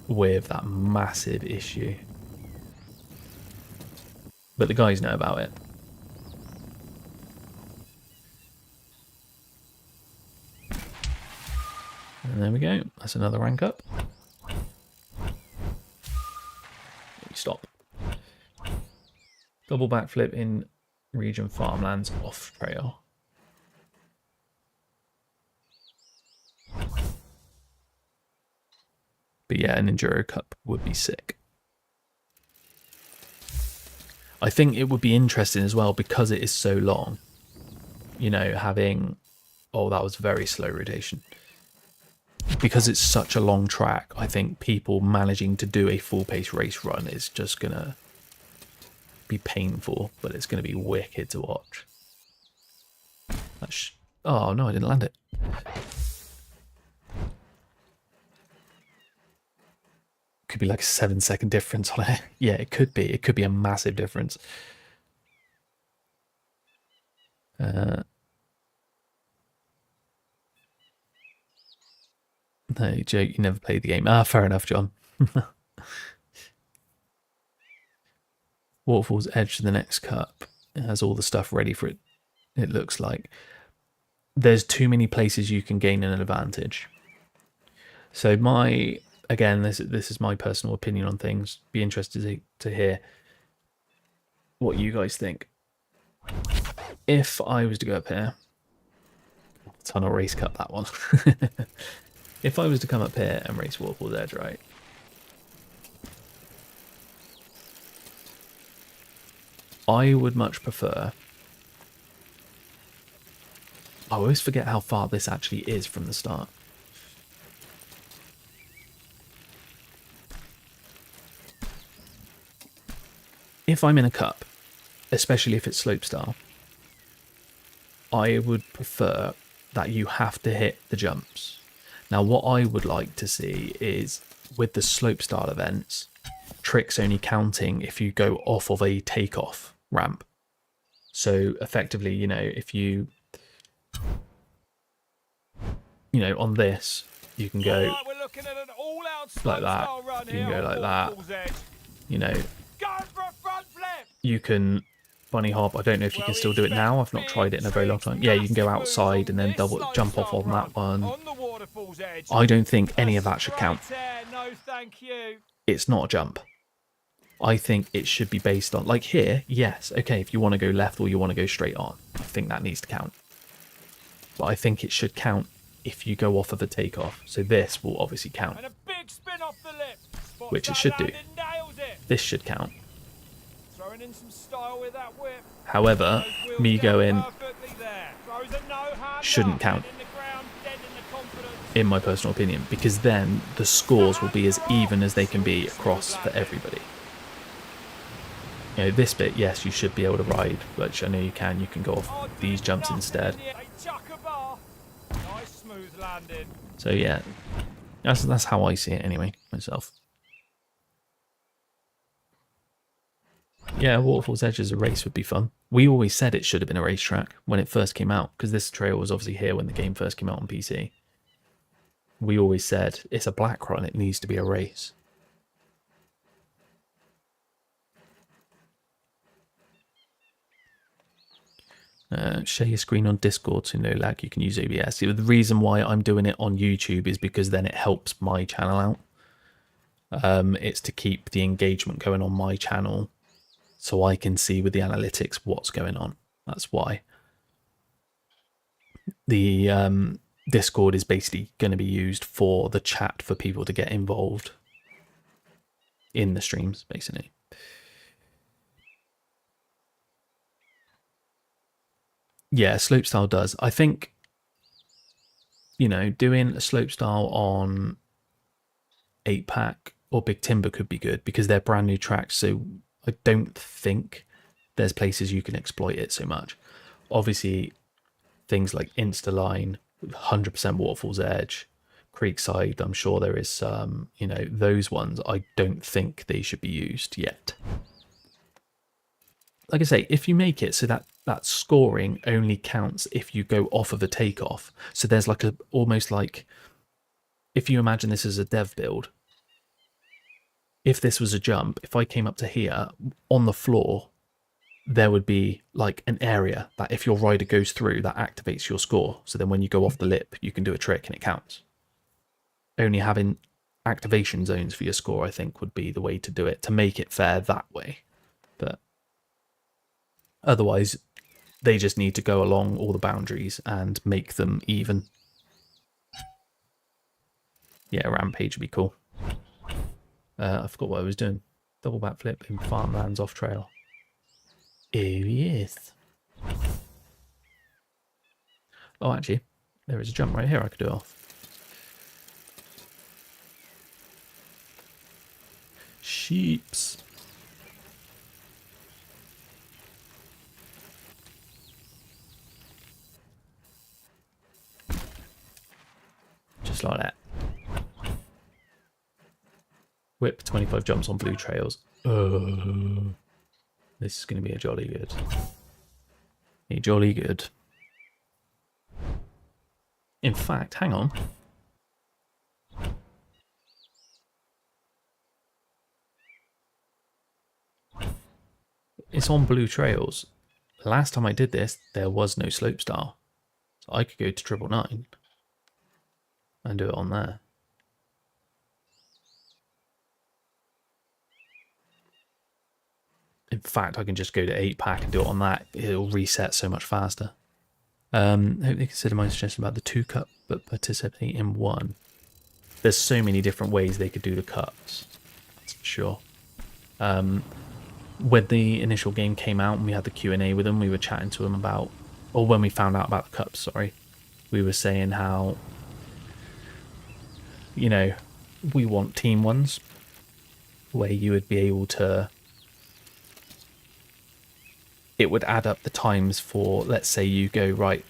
with that massive issue. But the guys know about it. And there we go. That's another rank up. Stop. Double backflip in region farmlands off trail. But yeah, an Enduro Cup would be sick. I think it would be interesting as well because it is so long. You know, having... Oh, that was very slow rotation. Because it's such a long track, I think people managing to do a full pace race run is just gonna be painful, but it's gonna be wicked to watch. Oh no, I didn't land it. Could be like a 7-second difference on it. Yeah, it could be. It could be a massive difference. No, joke, you never played the game. Ah, fair enough, John. Waterfall's Edge to the next cup. It has all the stuff ready for it, it looks like. There's too many places you can gain an advantage. So again, this is my personal opinion on things. Be interested to hear what you guys think. If I was to go up here, Tunnel Race Cup, that one. If I was to come up here and race Waterfall's Edge, right? I would much prefer... I always forget how far this actually is from the start. If I'm in a cup, especially if it's slopestyle, I would prefer that you have to hit the jumps. Now, what I would like to see is, with the slopestyle events, tricks only counting if you go off of a takeoff ramp. So effectively, you know, if you on this, you can go Alright, we're looking at an all-out like that. slopestyle run You can here go on like that. Waterfall's Edge. You know, Going for a front flip. you can bunny hop. I don't know if you can still do it now. I've not tried it in a very long time. Yeah, you can go outside and then double jump off on that one. On the Waterfall's Edge. I don't think any of that should count. Straight air, no thank you. It's not a jump. I think it should be based on, like here, yes, okay, if you want to go left or you want to go straight on, I think that needs to count. But I think it should count if you go off of a takeoff. So this will obviously count, And a big spin off the lip. Spots which it that should do. landing, nails it. This should count. Throwing in some style with that whip. However, Those wheels me go going perfectly there. Throws a no-hand shouldn't up, count. dead in the ground, dead in the confidence. in my personal opinion, because then the scores will be as even as they can be across for everybody. You know, this bit, yes, you should be able to ride, which I know you can go off these jumps instead. They chuck a bar. Nice smooth landing. So yeah, that's how I see it anyway, myself. Yeah, Waterfall's Edge as a race would be fun. We always said it should have been a racetrack when it first came out, because this trail was obviously here when the game first came out on PC. We always said it's a black run, it needs to be a race. Share your screen on Discord so no lag, you can use OBS. The reason why I'm doing it on YouTube is because then it helps my channel out. It's to keep the engagement going on my channel so I can see with the analytics what's going on. That's why. The Discord is basically going to be used for the chat for people to get involved in the streams, basically. Yeah, slopestyle does. I think, you know, doing a slopestyle on 8-pack or Big Timber could be good because they're brand new tracks. So I don't think there's places you can exploit it so much. Obviously, things like Instaline, 100% Waterfall's Edge, Creekside, I'm sure there is some, you know, those ones, I don't think they should be used yet. Like I say, if you make it so that scoring only counts if you go off of a takeoff. So there's like almost like, if you imagine this as a dev build, if this was a jump, if I came up to here on the floor, there would be like an area that if your rider goes through, that activates your score. So then when you go off the lip, you can do a trick and it counts. Only having activation zones for your score, I think, would be the way to do it, to make it fair that way. But otherwise, they just need to go along all the boundaries and make them even. Yeah, Rampage would be cool. I forgot what I was doing. Double backflip in farmlands off trail. Here he is. Oh, actually, there is a jump right here I could do off. Sheeps. Just like that. Whip 25 jumps on blue trails. This is going to be a jolly good. A jolly good. In fact, hang on. It's on blue trails. Last time I did this, there was no slopestyle. So I could go to 999 and do it on there. In fact, I can just go to 8-pack and do it on that. It'll reset so much faster. Hope they consider my suggestion about the 2 cut, but participate in 1. There's so many different ways they could do the cuts. That's for sure. When the initial game came out and we had the Q&A with them, we were chatting to them about, or when we found out about the cups, sorry, we were saying how, you know, we want team ones where you would be able to, it would add up the times for, let's say you go, right,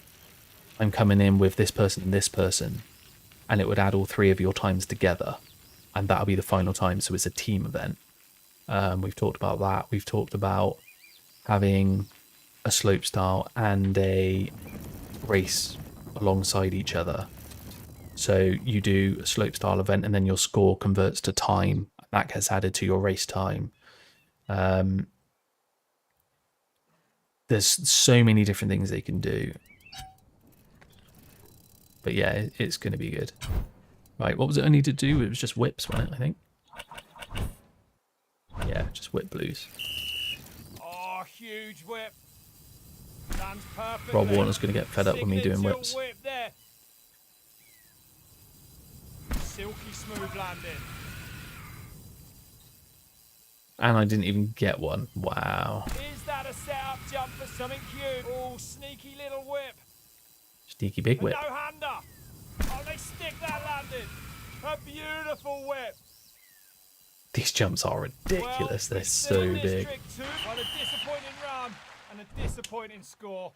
I'm coming in with this person and this person, and it would add all 3 of your times together, and that'll be the final time, so it's a team event. We've talked about that. We've talked about having a slope style and a race alongside each other. So you do a slope style event and then your score converts to time. That gets added to your race time. There's so many different things they can do. But yeah, it's going to be good. Right, what was it I needed to do? It was just whips, wasn't it, I think? Yeah, just whip blues. Oh, huge whip. Lands perfectly. Rob Warner's going to get fed up with me doing Signature whips. Whip there. Silky smooth landing. And I didn't even get one. Wow. Is that a setup jump for something cute? Oh, sneaky little whip. Sneaky big A whip. no-hander. Oh, they stick that landing. A beautiful whip. These jumps are ridiculous. They're so big. Well, a disappointing run and a disappointing score.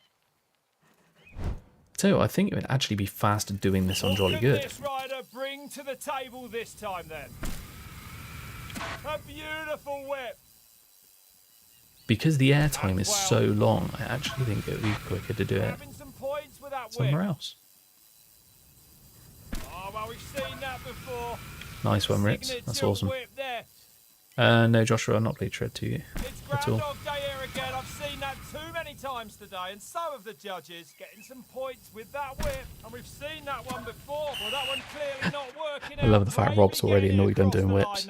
So I think it would actually be faster doing this on Jolly What can Good. this rider bring to the table this time then? A beautiful whip. Because the air time is so long, I actually think it would be quicker to do it Having some points with that whip. somewhere else. Oh, well, we've seen that before. Nice one, Ritz. That's Signature awesome. Whip there. No, Joshua, I've not played Tread to you It's at all. Groundhog Day here again. I've seen that too many times today, and some of the judges getting some points with that whip. And we've seen that one before. Well, that one clearly not working. I love the fact Rob's already annoyed I'm doing whips.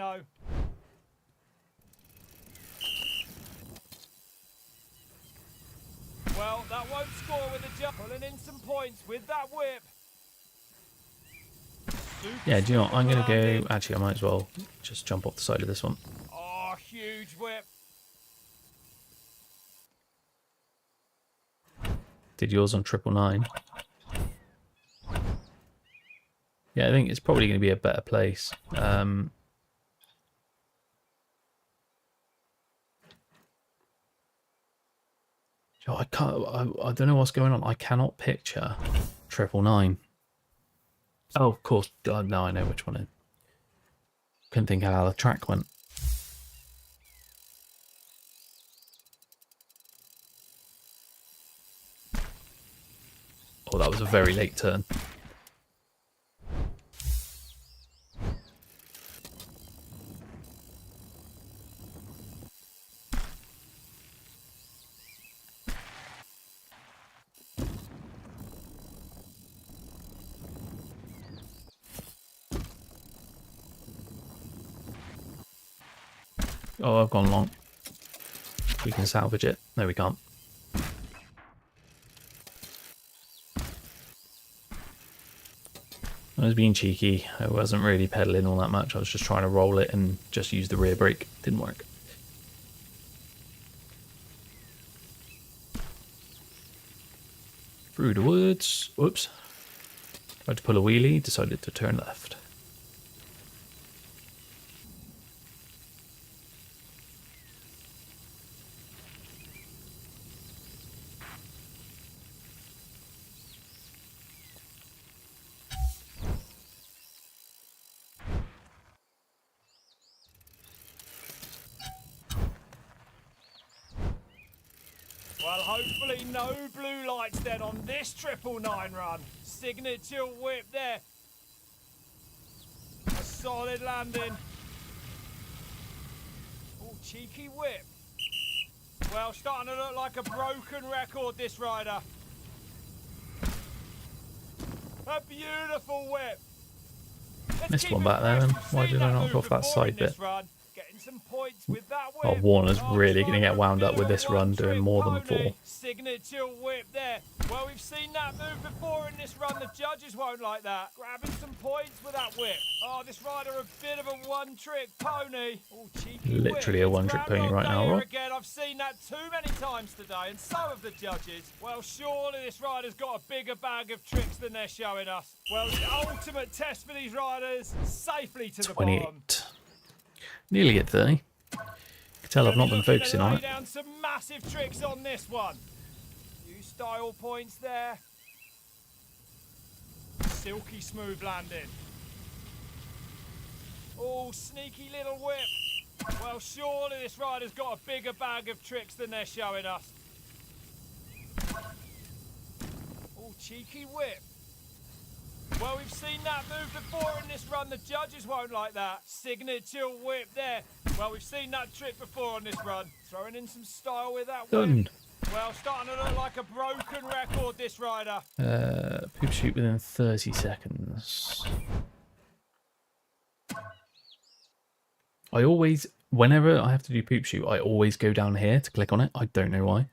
Well, that won't score with a jump. Pulling in some points with that whip. Yeah, do you know what? I'm going to go... Actually, I might as well just jump off the side of this one. Oh, huge whip. Did yours on 999. Yeah, I think it's probably going to be a better place. I can't. I don't know what's going on. I cannot picture 999. Oh, of course. No, I know which one. Couldn't think how the track went. Oh, that was a very late turn. Oh, I've gone long. We can salvage it. No, we can't. I was being cheeky. I wasn't really pedaling all that much. I was just trying to roll it and just use the rear brake. Didn't work. Through the woods. Whoops. Tried to pull a wheelie. Decided to turn left. Well, hopefully no blue lights then on this 999 run. Signature whip there. A solid landing. Oh, cheeky whip. Well, starting to look like a broken record, this rider. A beautiful whip. Missed one back there then. Why did I not go off that side bit? Getting some points with that Oh, whip. Warner's really going to get wound up with this run doing more than 4. Signature whip there. Well, we've seen that move before in this run. The judges won't like that. Grabbing some points with that whip. Oh, this rider a bit of a one-trick pony. Oh, cheeky Literally a one-trick pony right now, Rob. Again, I've seen that too many times today, and some of the judges. Well, surely this rider's got a bigger bag of tricks than they're showing us. Well, the ultimate test for these riders, safely to the bottom. 28. Nearly at 30. You can tell I've not been focusing on it. Down some massive tricks on this one. Few style points there. Silky smooth landing. Oh, sneaky little whip. Well, surely this rider's got a bigger bag of tricks than they're showing us. cheeky whip. Well, we've seen that move before in this run. The judges won't like that. Signature whip there. Well, we've seen that trick before on this run. Throwing in some style with that whip. Done. Well, starting to look like a broken record, this rider. Poop shoot within 30 seconds. I always, whenever I have to do poop shoot, I always go down here to click on it. I don't know why.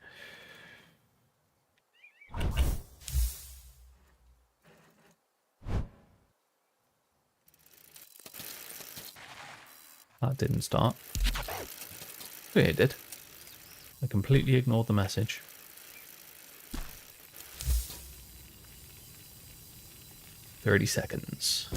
That didn't start. Oh, yeah, it did. I completely ignored the message. "30 seconds.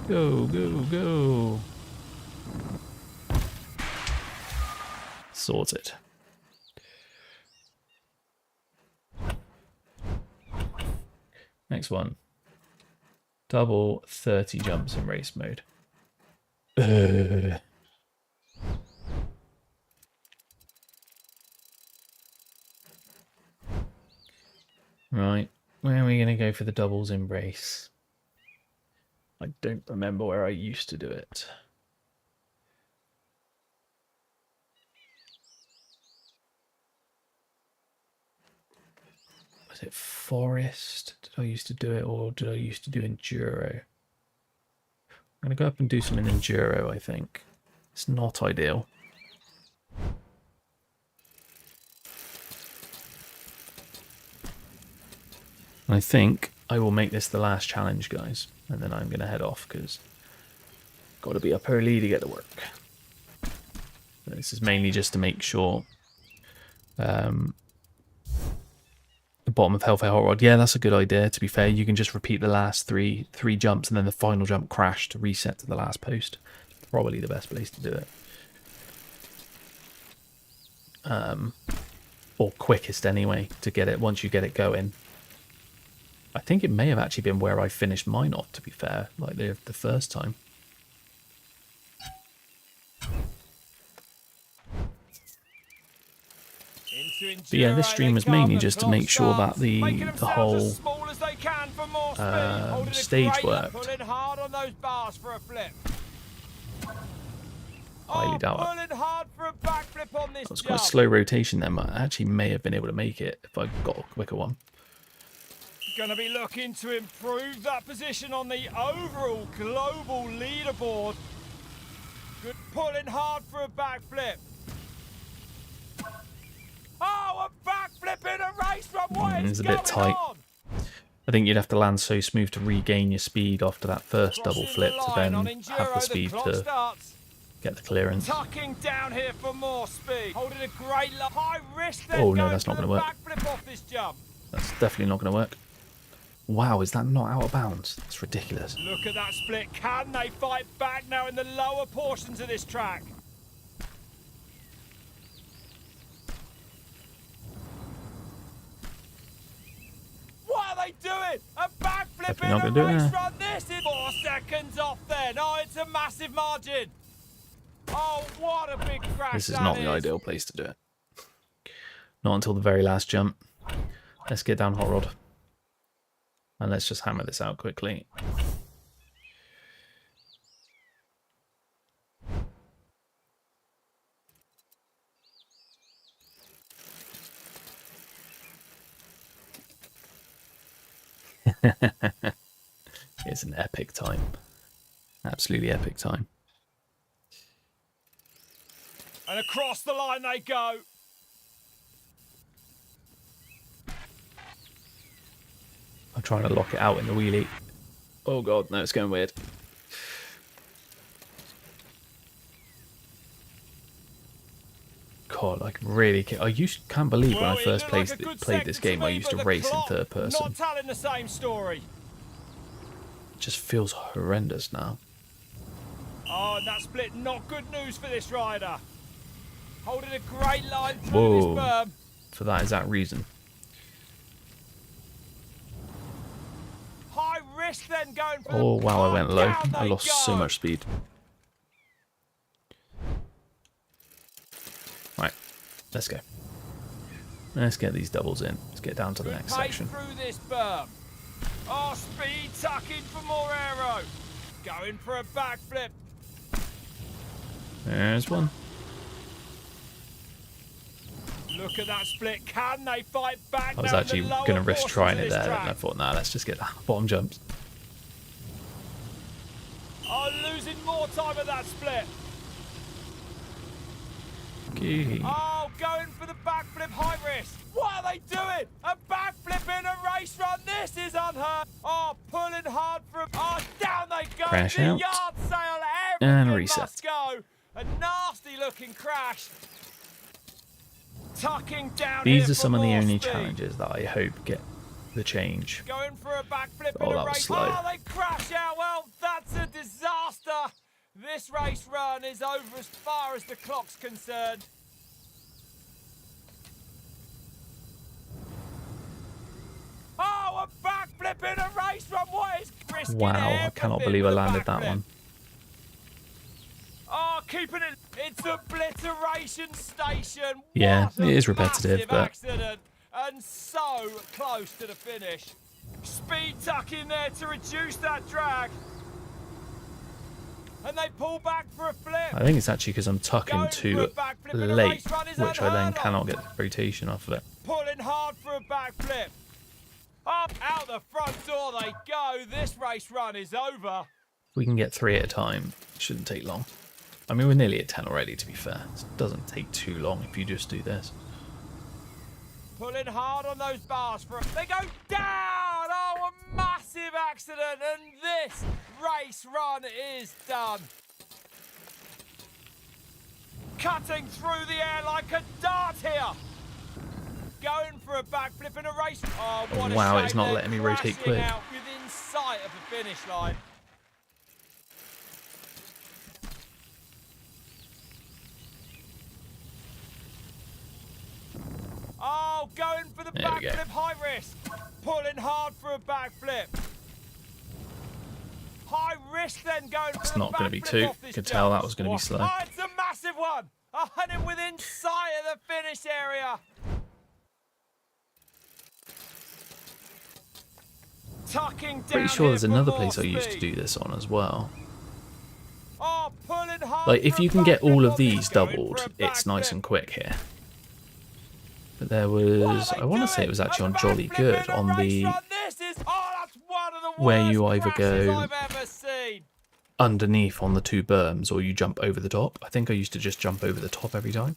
Go, go, go. Sorted. Next one. Double 30 jumps in race mode. Right. Where are we going to go for the doubles in race? I don't remember where I used to do it. Was it Forest? Did I used to do it, or did I used to do Enduro? I'm going to go up and do some in Enduro, I think. It's not ideal. I think I will make this the last challenge, guys. And then I'm going to head off because got to be up early to get to work. This is mainly just to make sure the bottom of Hellfire Hot Rod. Yeah, that's a good idea. To be fair, you can just repeat the last three jumps and then the final jump crash to reset to the last post. Probably the best place to do it. Or quickest anyway to get it once you get it going. I think it may have actually been where I finished mine off, to be fair, like the first time. But yeah, this stream was mainly just to make sure that the whole stage worked. Highly doubt it. That was quite a slow rotation then, but I actually may have been able to make it if I got a quicker one. Going to be looking to improve that position on the overall global leaderboard. Good, pulling hard for a backflip. Oh, a backflip in a race from what it's a bit tight. On? I think you'd have to land so smooth to regain your speed after that first double flip to then have the speed to get the clearance. Tucking down here for more speed. Holding a great high risk. Oh no, that's not going to work. Backflip off this jump. That's definitely not going to work. Wow, is that not out of bounds? That's ridiculous. Look at that split. Can they fight back now in the lower portions of this track? What are they doing? A backflip in a race run. This is 4 seconds off there. No, it's a massive margin. Oh, what a big crash. This is not the ideal place to do it. Not until the very last jump. Let's get down Hot Rod. And let's just hammer this out quickly. It's an epic time. Absolutely epic time. And across the line they go. I'm trying to lock it out in the wheelie. Oh god, no, it's going weird. God, I really can't believe when I first played this game, I used to race in third person. Not telling the same story. It just feels horrendous now. Oh, and that split, not good news for this rider. Holding a great line through this berm. For that exact reason. risk then going for Oh wow, I went low. down I they lost so go. much speed. Right, let's go. Let's get these doubles in. Let's get down to the Good next pace section. through this berm. Oh, speed tucking for more aero. Going for a backflip. There's one. Look at that split. Can they fight back? I was now in actually the lower going to risk portions trying of it this there, track? and I thought, nah, let's just get the bottom jumps. Oh, losing more time at that split. Okay. Oh, going for the backflip high risk. What are they doing? A backflip in a race run. This is unheard. Oh, pulling hard for a... Oh, down they go. Crash the out. yard sail. And Everything reset. must go. A nasty looking crash. Tucking down These here are for some of the more only speed. challenges that I hope get the change. Going for a backflip Oh, in that a was race. slow. Oh, they crash out. Well, that's a disaster. This race run is over as far as the clock's concerned. Oh, a backflip in a race run. What is risking Wow, I cannot everything believe I with a landed that backflip? one. Oh, keeping it. It's obliteration station. Yeah, What a it is repetitive, massive but- accident. And so close to the finish. Speed tuck in there to reduce that drag. And they pull back for a flip. I think it's actually because I'm tucking Going for too a backflip in a late, race run is which I then unheard of. cannot get the rotation off of it. Pulling hard for a backflip. Up out the front door they go. This race run is over. If we can get 3 at a time, it shouldn't take long. I mean, we're nearly at 10 already, to be fair. It doesn't take too long if you just do this. Pulling hard on those bars for they go down. Oh, a massive accident, and this race run is done. Cutting through the air like a dart here. Going for a backflip in a race. Oh, what a Wow, shame. it's not They're letting me rotate crashing quick. out within sight of the finish line. Oh, going for the There we go. backflip high risk. Pulling hard for a backflip. High risk then going It's for not the going to be backflip 2. off this Could tell jump. that was going to be slow. Oh, it's a massive one. And within sight of the finish area. Tucking down Pretty sure here there's for another more place I used to speed. do this on as well. Oh, pulling hard Like, if for you a can get all backflip of on these this, going doubled, for a it's nice backflip. and quick here. But there What are was, they I want to say doing? it was actually A on Jolly backflip Good, in a on race the run. This is, oh, that's one of the where you worst either crashes go I've ever seen. underneath on the 2 berms or you jump over the top. I think I used to just jump over the top every time.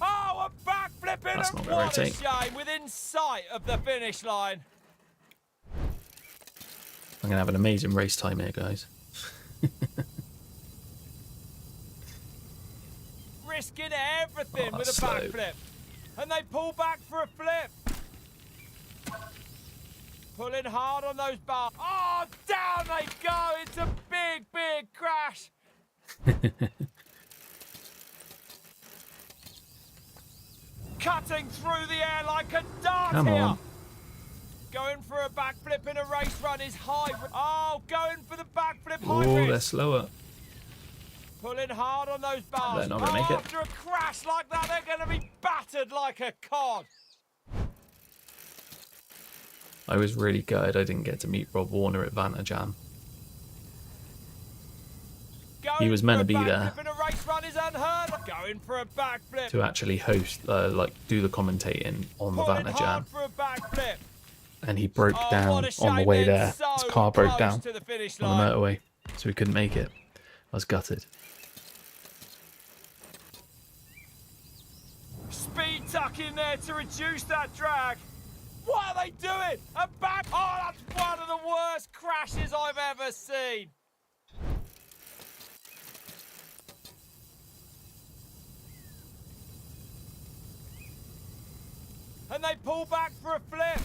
Oh, a backflip in That's a not gonna what a rotate. shame within sight of the finish line. I'm going to have an amazing race time here, guys. Risking everything Oh, with a slow. backflip. And they pull back for a flip. Pulling hard on those bars. Oh, down they go. It's a big, big crash. Cutting through the air like a dart Come here. on. Going for a backflip in a race run is high. Oh, going for the backflip high Oh, risk. they're slower. Pulling hard on those bars. They're not gonna make it. After a crash like that, they're going to be battered like a cod. I was really gutted I didn't get to meet Rob Warner at Vantage Jam. Going was meant for to a be there. backflip in a race run is unheard of. Going for a backflip. To actually host, like, do the commentating on the Pulling Vantage hard Jam. for a backflip. And he broke Oh, down what a on the shame way they're there. so His car broke close down to the finish on the line. motorway, so he couldn't make it. I was gutted. Speed tuck in there to reduce that drag. What are they doing? A back. Oh, that's one of the worst crashes I've ever seen. And they pull back for a flip.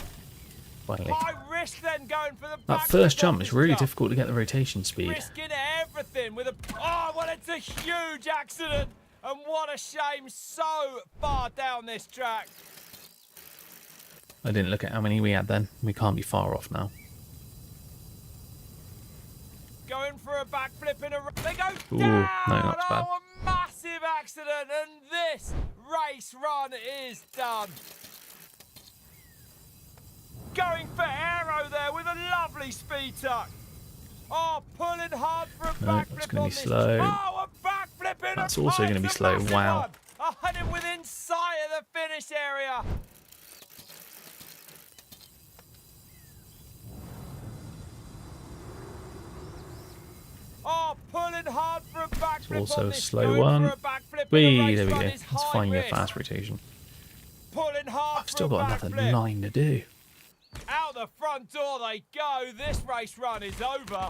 Finally. High risk then going for the That backflip first off jump this is really jump. difficult to get the rotation speed. Risking everything with a... Oh, well, it's a huge accident. And what a shame so far down this track. I didn't look at how many we had then. We can't be far off now. Going for a backflip in a... They go Ooh, down! no, that's bad. Oh, a massive accident, and this race run is done. Going for aero there with a lovely speed tuck. Oh, pulling hard for a No, backflip that's gonna on be this. slow. Oh, a backflip in That's a also oh, gonna it's be a slow. massive Wow. one. Oh, and it within sight of the finish area. Oh, pulling hard for a backflip also on a this. slow Going one. for a backflip in a Whee, race there we go. run is Let's high find a risk. fast rotation. Pulling hard I've for still a got another backflip. 9 to do. Out the front door they go. This race run is over.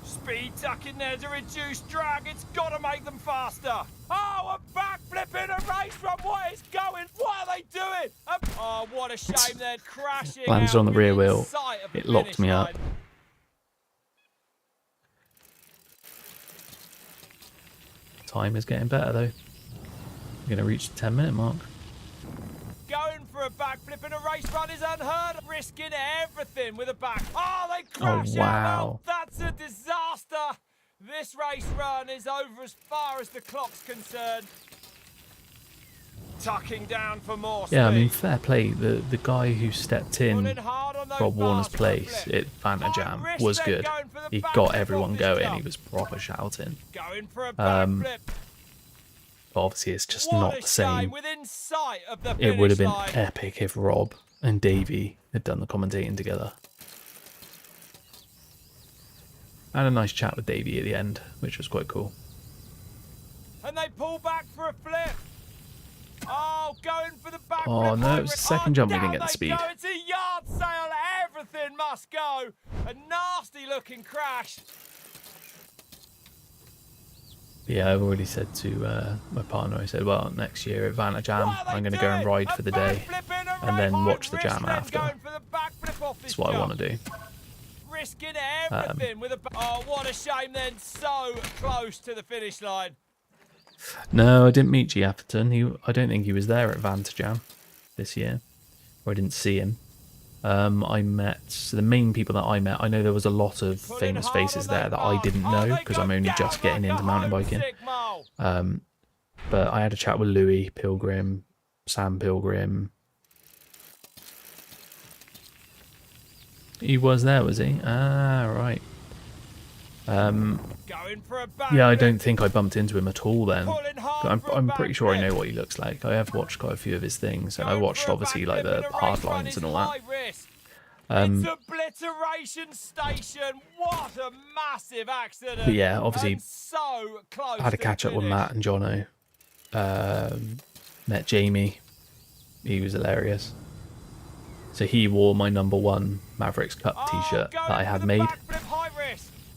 Speed tuck in there to reduce drag. It's got to make them faster. Oh, a backflip in a race run. What is going? What are they doing? Oh, what a shame they're crashing. Landed out on the rear within wheel. sight of the It locked finish me up. line. Time is getting better though. We're going to reach the 10-minute mark. Going for a backflip in a race run is unheard of. Risking everything with a back. Oh, they crash out. wow. Oh, that's a disaster. This race run is over as far as the clock's concerned. Tucking down for more speed. Yeah, I mean, fair play. The guy who stepped in Pulling hard on those Rob Warner's bars for a place flip. at Fanta High Jam risk was then good. going for the He backflip got off everyone this going. jump. He was proper shouting. Going for a Um, backflip. But obviously, it's just What not a the shame. same. Within sight of the It would have been finish line. epic if Rob and Davey had done the commentating together. I had a nice chat with Davey at the end, which was quite cool. And they pull back for a flip. Oh, going for the back Oh, flip no, high it was the risk. second Oh, jump we didn't down get the they speed. go. It's a yard sale. Everything must go. A nasty looking crash. Yeah, I've already said to my partner, I said, well, next year at Fanta Jam, What are they I'm going to go and doing? ride A for the day backflip in a and then right watch the risk jam then after. going for the backflip off this That's what I jump. want to do. Risking everything with a... Oh, what a shame then. So close to the finish line. No, I didn't meet G. Atherton. I don't think he was there at Fanta Jam this year, or I didn't see him. I met the main people that I met. I know there was a lot of Pulling famous hard faces on there those that I bars. didn't Oh, know they because go I'm only down just getting like into a mountain biking. homesick mole. But I had a chat with Louis Pilgrim, Sam Pilgrim. He was there, was he? Ah, right. Going for a Yeah, I backflip. don't think I bumped into him at all then. Pulling hard I'm, for a I'm pretty sure I backflip. know what he looks like. I have watched quite a few of his things, and I Going watched for a obviously like backflip the in a hard race run lines is and all that. high risk. Um, It's obliteration station. What a massive accident. But yeah, obviously, and so close I had a to catch up with finish. Matt and Jono. Met Jamie. He was hilarious. So he wore my #1 Mavrix Cup t-shirt that I had made.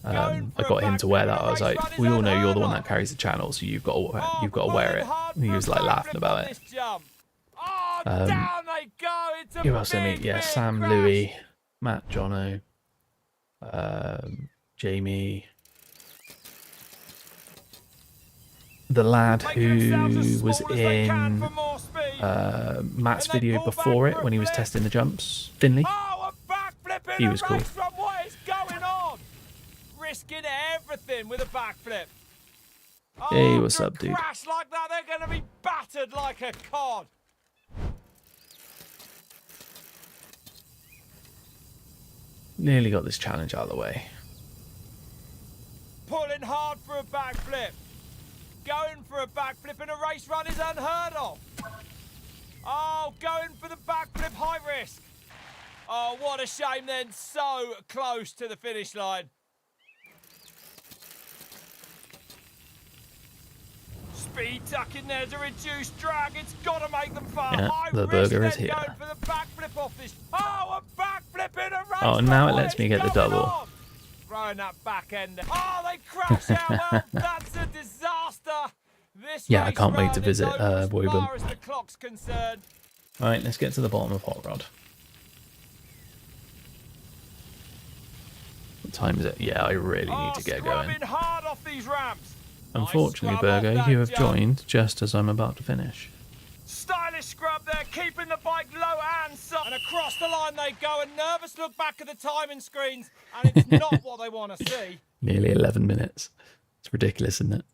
I got him to wear that. I was like, "We all know you're the one that carries the channel, so you've got to wear it." And he was like laughing about it. Who else did I meet? Yeah, Sam, Louis, Matt, Jono, Jamie, the lad who was in Matt's video before it when he was testing the jumps, Finley. He was cool. What is going on? Risking everything with a backflip. Hey, what's up, dude? Crash like that, they're going to be battered like a cod. Nearly got this challenge out of the way. Pulling hard for a backflip. Going for a backflip in a race run is unheard of. Oh, going for the backflip, high risk. Oh, what a shame then. So close to the finish line. Speed tuck in there to reduce drag. It's got to make them fast. Yeah, High the risk burger is then here. going for the backflip off this. Oh, a backflip in a race Oh, run. now it What lets is me get the going double. on? Throwing that back end. Oh, they crash out. Well, that's a disaster. This Yeah, I race can't wait run to is visit, over as Woburn. far as the clock's concerned. Alright, let's get to the bottom of Hot Rod. What time is it? Yeah, I really need to get going. Scrubbing hard off these ramps. Unfortunately, scrub off Burgo, that you have jump. joined just as I'm about to finish. Stylish scrub there, keeping the bike low and up. And across the line they go. A nervous look back at the timing screens, and it's not what they want to see. Nearly 11 minutes. It's ridiculous, isn't it?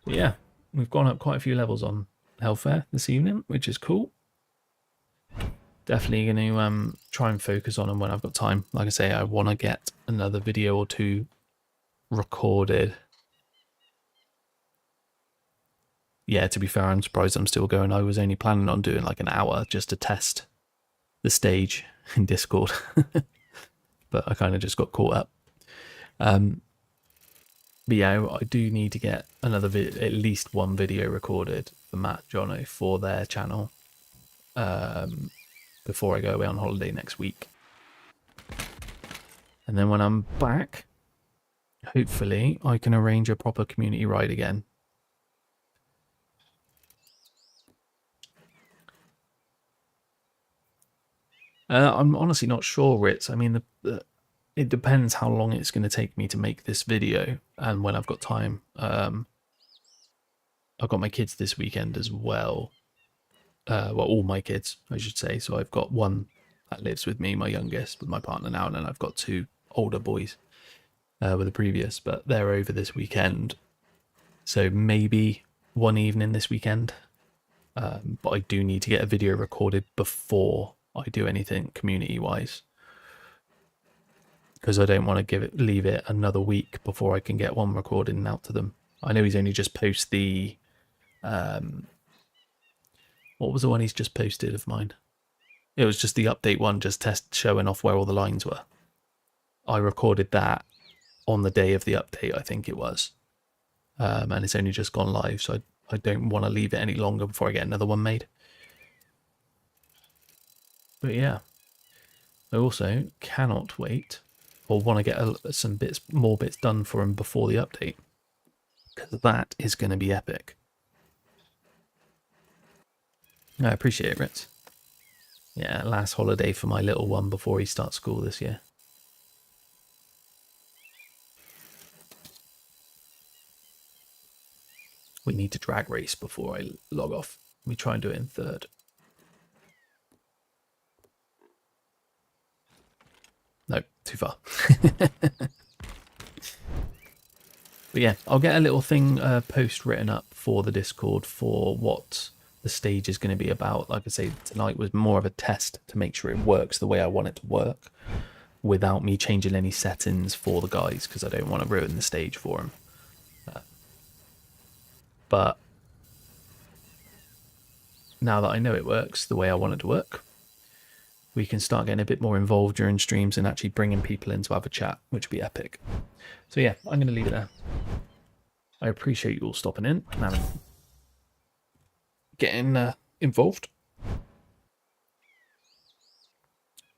But yeah, we've gone up quite a few levels on Hellfire this evening, which is cool. Definitely going to try and focus on them when I've got time. Like I say, I want to get another video or two recorded. Yeah, to be fair, I'm surprised I'm still going. I was only planning on doing like an hour just to test the stage in Discord. But I kind of just got caught up. But yeah, I do need to get another at least one video recorded for Matt Jono for their channel before I go away on holiday next week. And then when I'm back, hopefully I can arrange a proper community ride again. I'm honestly not sure, Ritz. I mean, it depends how long it's going to take me to make this video and when I've got time. I've got my kids this weekend as well. Well, all my kids, I should say. So I've got one that lives with me, my youngest, with my partner now, and then I've got two older boys with the previous, but they're over this weekend. So maybe one evening this weekend. But I do need to get a video recorded before I do anything community-wise, because I don't want to leave it another week before I can get one recorded and out to them. I know he's only just posted the what was the one he's just posted of mine? It was just the update one, just showing off where all the lines were. I recorded that on the day of the update, I think it was, and it's only just gone live, so I don't want to leave it any longer before I get another one made. But yeah, I also cannot wait, or want to get some more bits done for him before the update, because that is going to be epic. I appreciate it, Ritz. Yeah, last holiday for my little one before he starts school this year. We need to drag race before I log off. We try and do it in third. No, too far. But yeah, I'll get a little thing post written up for the Discord for what the stage is going to be about. Like I say, tonight was more of a test to make sure it works the way I want it to work without me changing any settings for the guys, because I don't want to ruin the stage for them. But now that I know it works the way I want it to work, we can start getting a bit more involved during streams and actually bringing people in to have a chat, which would be epic. So yeah, I'm going to leave it there. I appreciate you all stopping in and getting involved.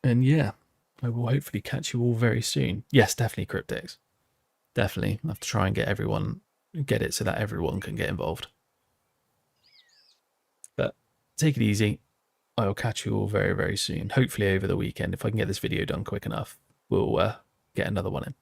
And yeah, I will hopefully catch you all very soon. Yes, definitely Cryptics. Definitely. I have to try and get it so that everyone can get involved. But take it easy. I will catch you all very, very soon. Hopefully over the weekend. If I can get this video done quick enough, we'll get another one in.